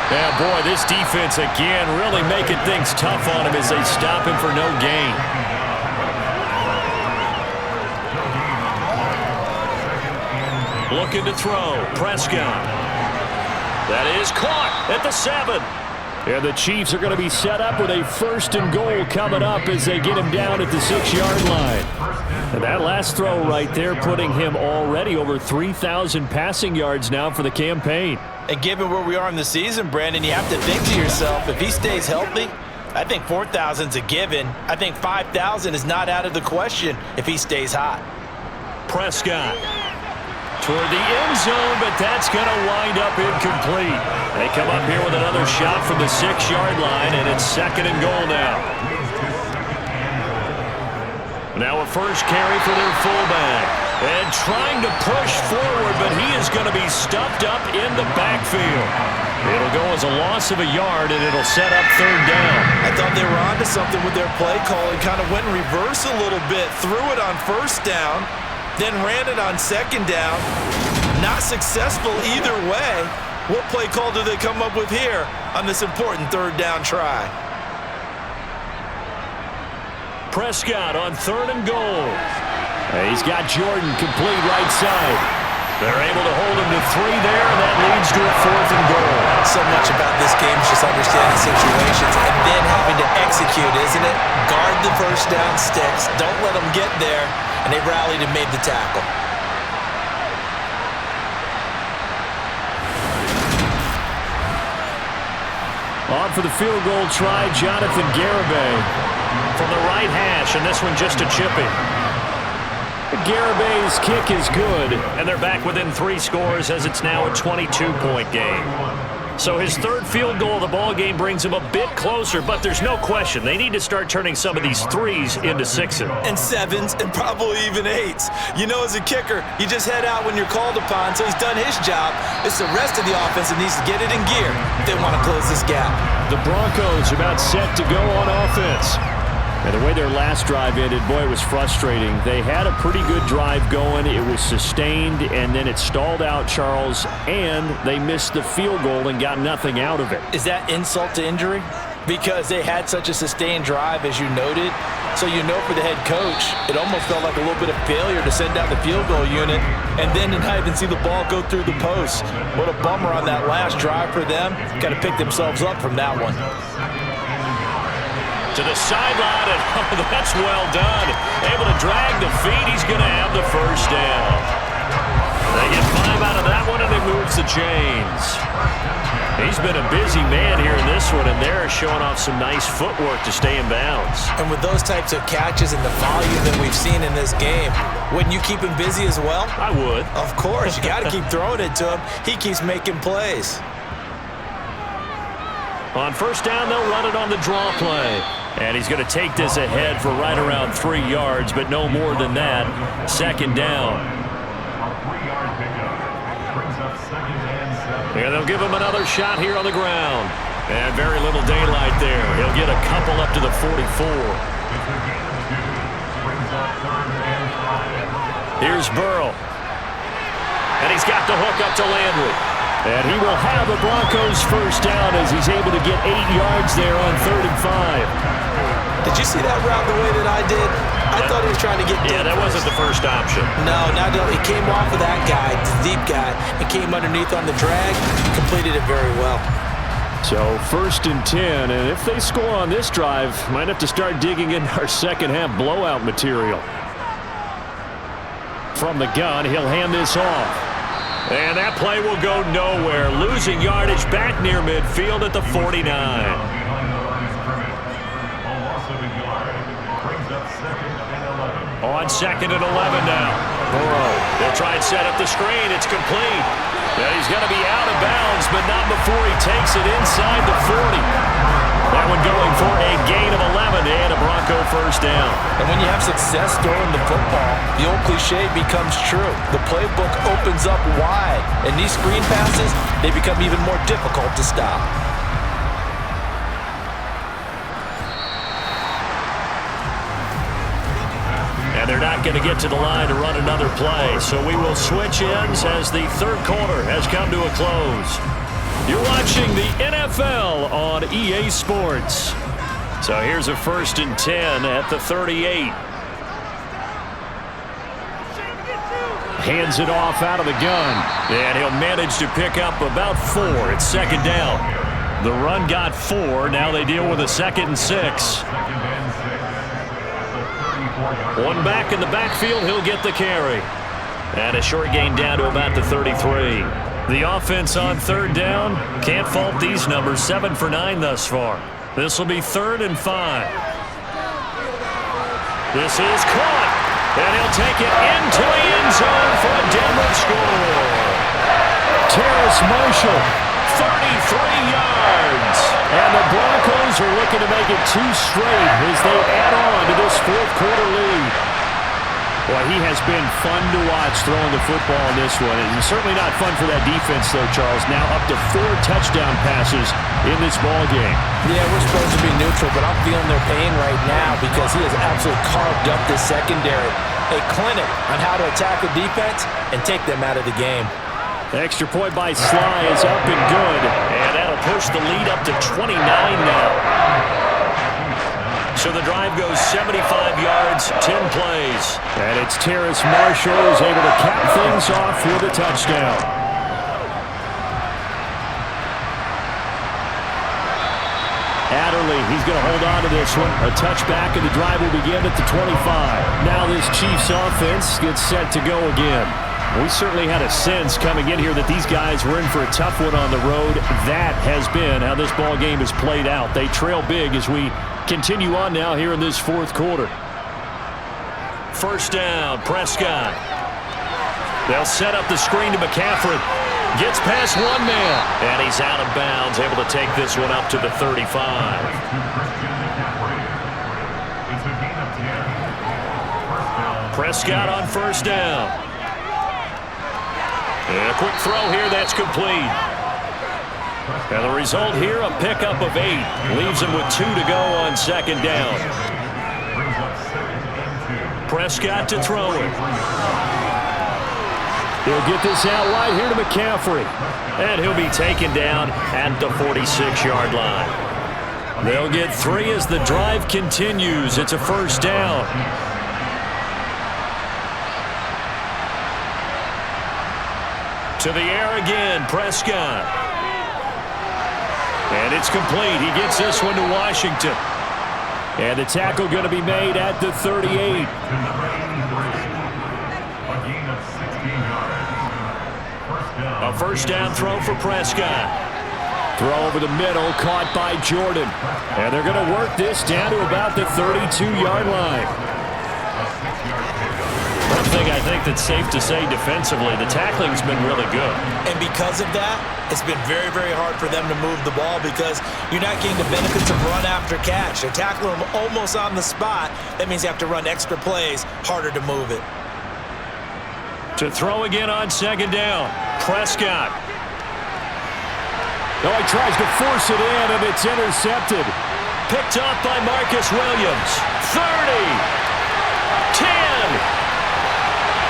Yeah, boy, this defense again really making things tough on him as they stop him for no gain. Looking to throw, Prescott. That is caught at the 7. And the Chiefs are going to be set up with a 1st and goal coming up as they get him down at the 6-yard line. And that last throw right there putting him already over 3,000 passing yards now for the campaign. And given where we are in the season, Brandon, you have to think to yourself, if he stays healthy, I think 4,000's a given. I think 5,000 is not out of the question if he stays hot. Prescott toward the end zone, but that's going to wind up incomplete. They come up here with another shot from the 6-yard line, and it's 2nd and goal now. Now a first carry for their fullback. And trying to push forward, but he is going to be stuffed up in the backfield. It'll go as a loss of a yard, and it'll set up 3rd down. I thought they were onto something with their play call and kind of went in reverse a little bit, threw it on 1st down, then ran it on 2nd down. Not successful either way. What play call do they come up with here on this important 3rd down try? Prescott on 3rd and goal. He's got Jordan complete right side. They're able to hold him to 3 there, and that leads to a 4th and goal. So much about this game is just understanding situations and then having to execute, isn't it? Guard the 1st down sticks. Don't let them get there. And they rallied and made the tackle. On for the field goal try, Jonathan Garibay from the right hash, and this one just a chipping. Garibay's kick is good, and they're back within 3 scores as it's now a 22-point game. So his 3rd field goal of the ball game brings him a bit closer, but there's no question they need to start turning some of these 3s into 6s. And 7s, and probably even 8s. You know, as a kicker, you just head out when you're called upon, so he's done his job. It's the rest of the offense that needs to get it in gear if they want to close this gap. The Broncos are about set to go on offense. And the way their last drive ended, boy, it was frustrating. They had a pretty good drive going. It was sustained, and then it stalled out, Charles, and they missed the field goal and got nothing out of it. Is that insult to injury? Because they had such a sustained drive, as you noted, So you know for the head coach, it almost felt like a little bit of failure to send out the field goal unit and then to not even see the ball go through the post. What a bummer on that last drive for them. Got to pick themselves up from that one. To the sideline, and oh, that's well done. Able to drag the feet. He's going to have the first down. They get 5 out of that one, and it moves the chains. He's been a busy man here in this one, and they're showing off some nice footwork to stay in bounds. And with those types of catches and the volume that we've seen in this game, wouldn't you keep him busy as well? I would. Of course. You got to keep throwing it to him. He keeps making plays. On first down, they'll run it on the draw play. And he's going to take this ahead for right around 3 yards, but no more than that. Second down. And they'll give him another shot here on the ground. And very little daylight there. He'll get a couple up to the 44. Here's Burrow. And he's got the hook up to Landry. And he will have the Broncos first down as he's able to get 8 yards there on 3rd and 5. Did you see that route the way that I did? I thought he was trying to get deep. Yeah, that wasn't the first option. No, not at all. He came off of that guy, the deep guy, and came underneath on the drag, completed it very well. So 1st and 10, and if they score on this drive, might have to start digging in our second half blowout material. From the gun, he'll hand this off. And that play will go nowhere. Losing yardage back near midfield at the 49. On 2nd and 11 now. Burrow. They'll try and set up the screen. It's complete. And he's going to be out of bounds, but not before he takes it inside the 40. That one going for a gain of 11 and a Bronco first down. And when you have success throwing the football, the old cliche becomes true. The playbook opens up wide, and these screen passes, they become even more difficult to stop. And they're not going to get to the line to run another play. So we will switch ends as the 3rd quarter has come to a close. You're watching the NFL on EA Sports. So here's a 1st and 10 at the 38. Hands it off out of the gun. And he'll manage to pick up about 4. It's 2nd down. The run got 4. Now they deal with a 2nd and 6. One back in the backfield, he'll get the carry. And a short gain down to about the 33. The offense on 3rd down, can't fault these numbers, 7 for 9 thus far. This will be 3rd and 5. This is caught, and he'll take it into the end zone for a Denver score. Terrace Marshall, 33 yards. And the Broncos are looking to make it 2 straight as they add on to this 4th quarter lead. Well, he has been fun to watch throwing the football in this one. And certainly not fun for that defense, though, Charles. Now up to 4 touchdown passes in this ball game. Yeah, we're supposed to be neutral, but I'm feeling their pain right now because he has absolutely carved up this secondary. A clinic on how to attack the defense and take them out of the game. The extra point by Sly is up and good. And that'll push the lead up to 29 now. So the drive goes 75 yards, 10 plays. And it's Terrace Marshall who's able to cap things off with a touchdown. Adderley, he's going to hold on to this one. A touchback, and the drive will begin at the 25. Now this Chiefs offense gets set to go again. We certainly had a sense coming in here that these guys were in for a tough one on the road. That has been how this ball game has played out. They trail big as we continue on now here in this 4th quarter. First down, Prescott. They'll set up the screen to McCaffrey. Gets past one man, and he's out of bounds, able to take this one up to the 35. Prescott on first down. And a quick throw here, that's complete. And the result here, a pickup of 8. Leaves him with 2 to go on 2nd down. Prescott to throw it. He'll get this out wide here to McCaffrey. And he'll be taken down at the 46-yard line. They'll get 3 as the drive continues. It's a first down. To the air again, Prescott. And it's complete. He gets this one to Washington. And the tackle going to be made at the 38. A gain of 16 yards. First down. A first down throw for Prescott. Throw over the middle, caught by Jordan. And they're going to work this down to about the 32-yard line. One thing I think that's safe to say defensively, the tackling's been really good. And because of that, it's been very, very hard for them to move the ball because you're not getting the benefits of run after catch. They're tackling them almost on the spot. That means you have to run extra plays, harder to move it. To throw again on second down, Prescott. Oh, he tries to force it in, and it's intercepted. Picked up by Marcus Williams. 30. 10.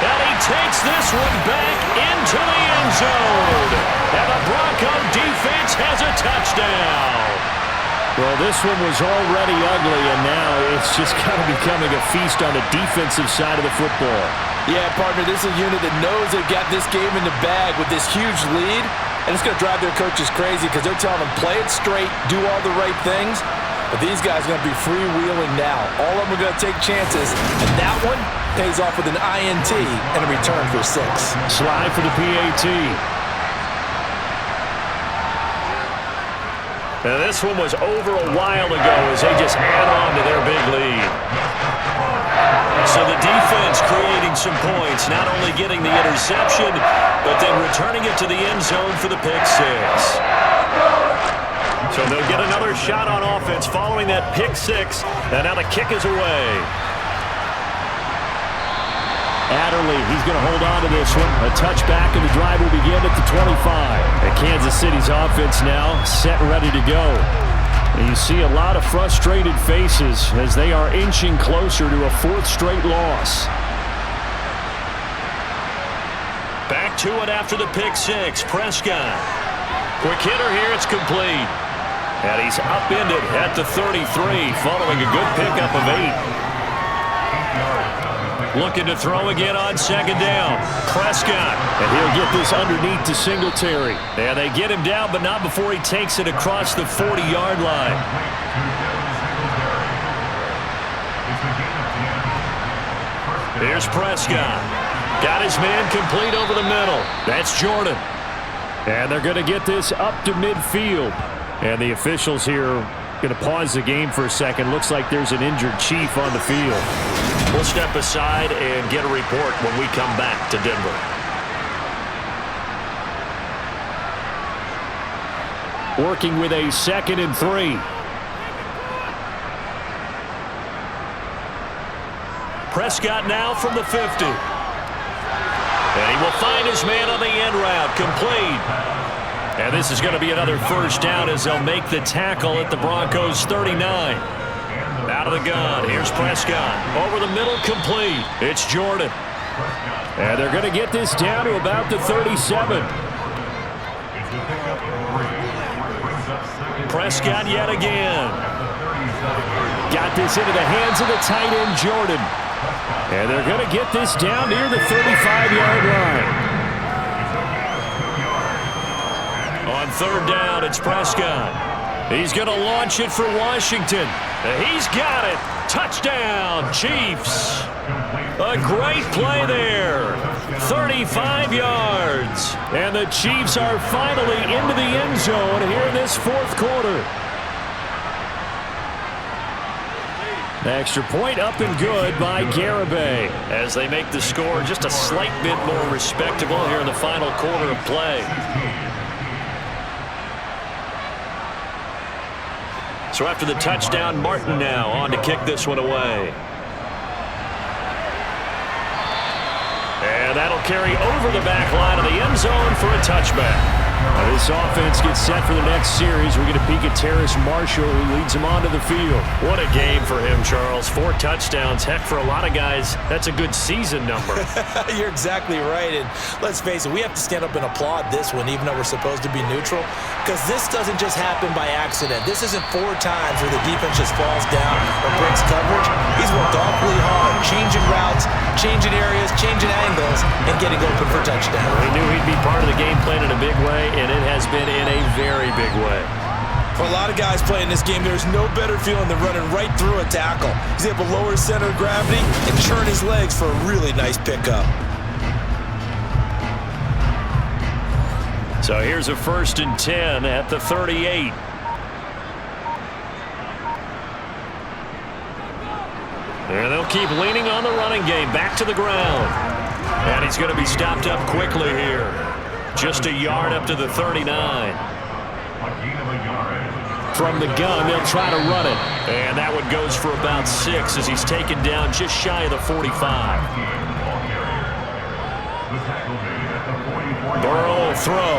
And he takes this one back into the end zone. And the Bronco defense has a touchdown. Well, this one was already ugly, and now it's just kind of becoming a feast on the defensive side of the football. Yeah, partner, this is a unit that knows they've got this game in the bag with this huge lead, and it's going to drive their coaches crazy because they're telling them, play it straight, do all the right things. But these guys are going to be freewheeling now. All of them are going to take chances, and that one pays off with an INT and a return for 6. Slide for the PAT. Now this one was over a while ago as they just add on to their big lead. So the defense creating some points, not only getting the interception, but then returning it to the end zone for the pick 6. So they'll get another shot on offense following that pick 6, and now the kick is away. Adderley, he's going to hold on to this one. A touchback, and the drive will begin at the 25. And Kansas City's offense now set and ready to go. And you see a lot of frustrated faces as they are inching closer to a 4th straight loss. Back to it after the pick 6. Prescott. Quick hitter here, it's complete. And he's upended at the 33 following a good pickup of 8. Looking to throw again on second down. Prescott. And he'll get this underneath to Singletary. And they get him down, but not before he takes it across the 40-yard line. Here's Prescott. Got his man complete over the middle. That's Jordan. And they're going to get this up to midfield. And the officials here going to pause the game for a second. Looks like there's an injured Chief on the field. We'll step aside and get a report when we come back to Denver. Working with a 2nd and 3. Prescott now from the 50. And he will find his man on the end route. Complete. And this is going to be another first down as they'll make the tackle at the Broncos' 39. Out of the gun, here's Prescott. Over the middle, complete. It's Jordan. And they're going to get this down to about the 37. Prescott yet again. Got this into the hands of the tight end, Jordan. And they're going to get this down near the 35-yard line. On third down, it's Prescott. He's going to launch it for Washington. He's got it. Touchdown, Chiefs. A great play there. 35 yards. And the Chiefs are finally into the end zone here in this 4th quarter. The extra point up and good by Garibay as they make the score just a slight bit more respectable here in the final quarter of play. So after the touchdown, Martin now on to kick this one away. And that'll carry over the back line of the end zone for a touchback. This offense gets set for the next series. We're going to peek at Terrace Marshall, who leads them onto the field. What a game for him, Charles. 4 touchdowns. Heck, for a lot of guys, that's a good season number. You're exactly right. And let's face it, we have to stand up and applaud this one, even though we're supposed to be neutral, because this doesn't just happen by accident. This isn't 4 times where the defense just falls down or breaks coverage. He's worked awfully hard, changing routes, changing areas, changing angles, and getting open for touchdown. We knew he'd be part of the game plan in a big way, and it has been in a very big way. For a lot of guys playing this game, there's no better feeling than running right through a tackle. He's able to lower his center of gravity and churn his legs for a really nice pickup. So here's a 1st and 10 at the 38. And they'll keep leaning on the running game. Back to the ground. And he's going to be stopped up quickly here. Just a yard up to the 39. From the gun, they'll try to run it. And that one goes for about 6 as he's taken down just shy of the 45. Burrow will throw.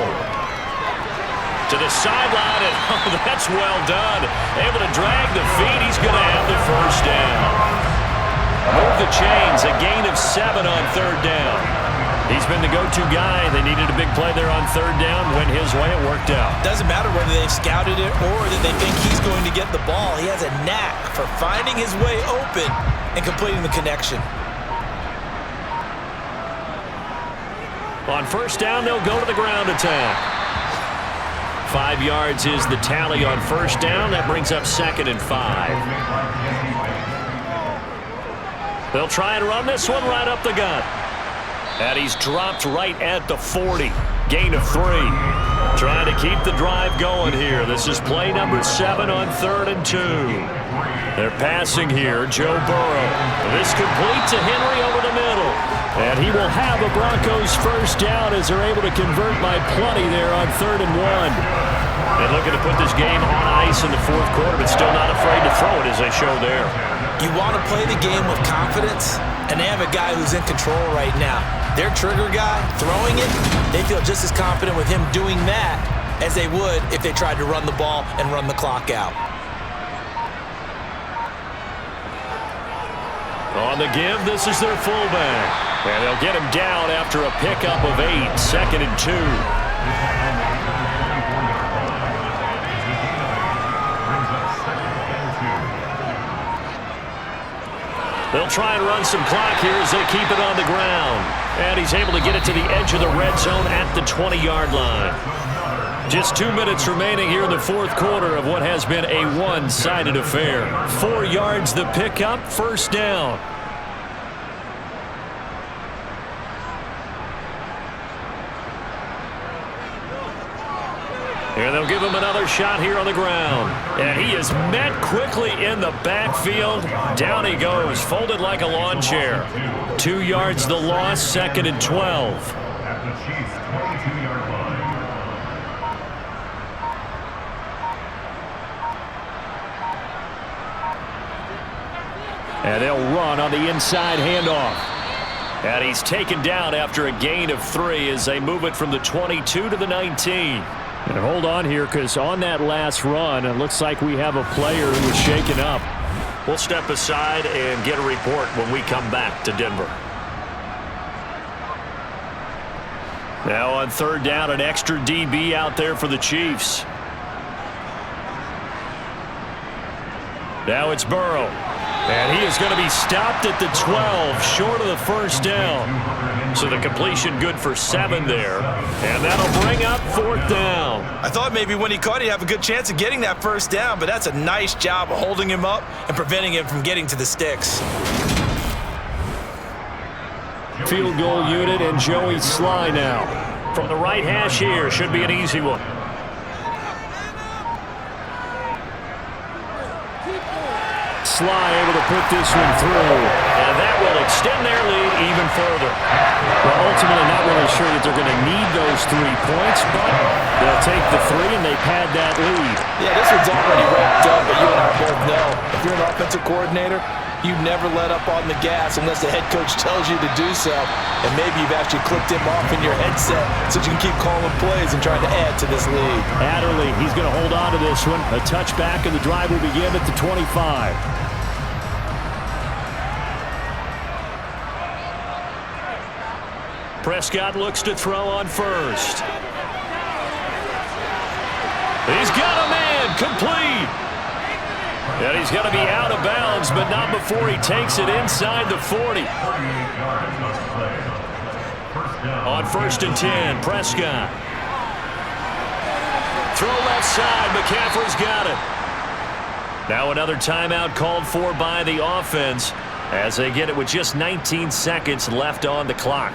To the sideline, and oh, that's well done. Able to drag the feet. He's going to have the 1st down. Move the chains. A gain of 7 on 3rd down. He's been the go-to guy. They needed a big play there on 3rd down. Went his way. It worked out. Doesn't matter whether they've scouted it or that they think he's going to get the ball. He has a knack for finding his way open and completing the connection. On 1st down, they'll go to the ground attack. 5 yards is the tally on 1st down. That brings up 2nd and 5. They'll try and run this one right up the gut. And he's dropped right at the 40. Gain of 3. Trying to keep the drive going here. This is play number 7 on 3rd and 2. They're passing here. Joe Burrow. This complete to Henry over the middle. And he will have a Broncos 1st down as they're able to convert by plenty there on 3rd and 1. They're looking to put this game on ice in the 4th quarter, but still not afraid to throw it as they show there. You want to play the game with confidence, and they have a guy who's in control right now. Their trigger guy, throwing it, they feel just as confident with him doing that as they would if they tried to run the ball and run the clock out. On the give, this is their fullback. And they'll get him down after a pickup of 8, 2nd and 2. They'll try and run some clock here as they keep it on the ground. And he's able to get it to the edge of the red zone at the 20-yard line. Just 2 minutes remaining here in the 4th quarter of what has been a one-sided affair. 4 yards the pickup, 1st down. And they'll give him another shot here on the ground. And he is met quickly in the backfield. Down he goes, folded like a lawn chair. 2 yards the loss, 2nd and 12. At the Chiefs' 22-yard line. And they'll run on the inside handoff. And he's taken down after a gain of 3 as they move it from the 22 to the 19. And hold on here, because on that last run, it looks like we have a player who was shaken up. We'll step aside and get a report when we come back to Denver. Now on 3rd down, an extra DB out there for the Chiefs. Now it's Burrow. And he is going to be stopped at the 12, short of the 1st down. So the completion good for 7 there. And that'll bring up 4th down. I thought maybe when he caught it, he'd have a good chance of getting that 1st down, but that's a nice job of holding him up and preventing him from getting to the sticks. Field goal unit and Joey Sly now. From the right hash here, should be an easy one. Sly able to put this one through. And that will extend their lead even further. Well, ultimately not really sure that they're going to need those 3 points, but they'll take the 3 and they pad that lead. Yeah, this one's already wrapped up, but you and I both know if you're an offensive coordinator, You never let up on the gas unless the head coach tells you to do so. And maybe you've actually clicked him off in your headset so you can keep calling plays and trying to add to this lead. Adderley, he's going to hold on to this one. A touchback, and the drive will begin at the 25. Prescott looks to throw on first. He's got a man, complete. And he's going to be out of bounds, but not before he takes it inside the 40. On 1st and 10, Prescott. Throw left side, McCaffrey's got it. Now another timeout called for by the offense as they get it with just 19 seconds left on the clock.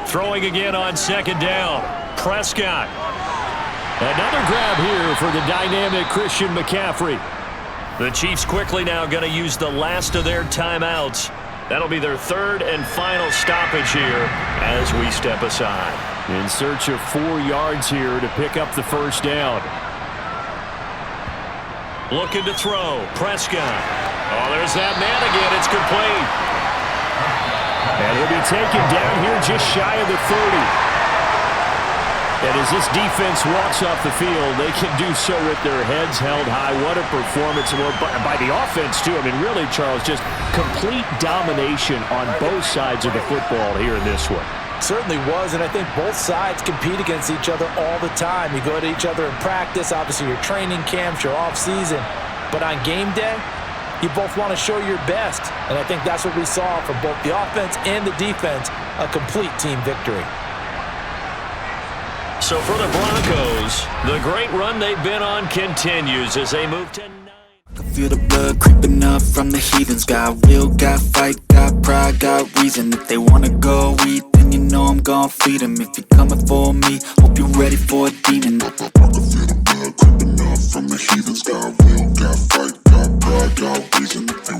Throwing again on 2nd down, Prescott. Another grab here for the dynamic Christian McCaffrey. The Chiefs quickly now going to use the last of their timeouts. That'll be their 3rd and final stoppage here as we step aside. In search of 4 yards here to pick up the 1st down. Looking to throw, Prescott. Oh, there's that man again. It's complete. And he'll be taken down here just shy of the 30. And as this defense walks off the field, they can do so with their heads held high. What a performance by the offense, too. I mean, really, Charles, just complete domination on both sides of the football here in this one. Certainly was, and I think both sides compete against each other all the time. You go to each other in practice, obviously your training camps, your off-season. But on game day, you both want to show your best. And I think that's what we saw from both the offense and the defense, a complete team victory. So for the Broncos, the great run they've been on continues as they move to 9. I feel the blood creeping up from the heathens. Got will, got fight, got pride, got reason. If they wanna go eat, then you know I'm gon' feed them. If you're coming for me, hope you're ready for a demon. I feel the blood creeping up from the heathens. Got will, got fight, got pride, got reason. If they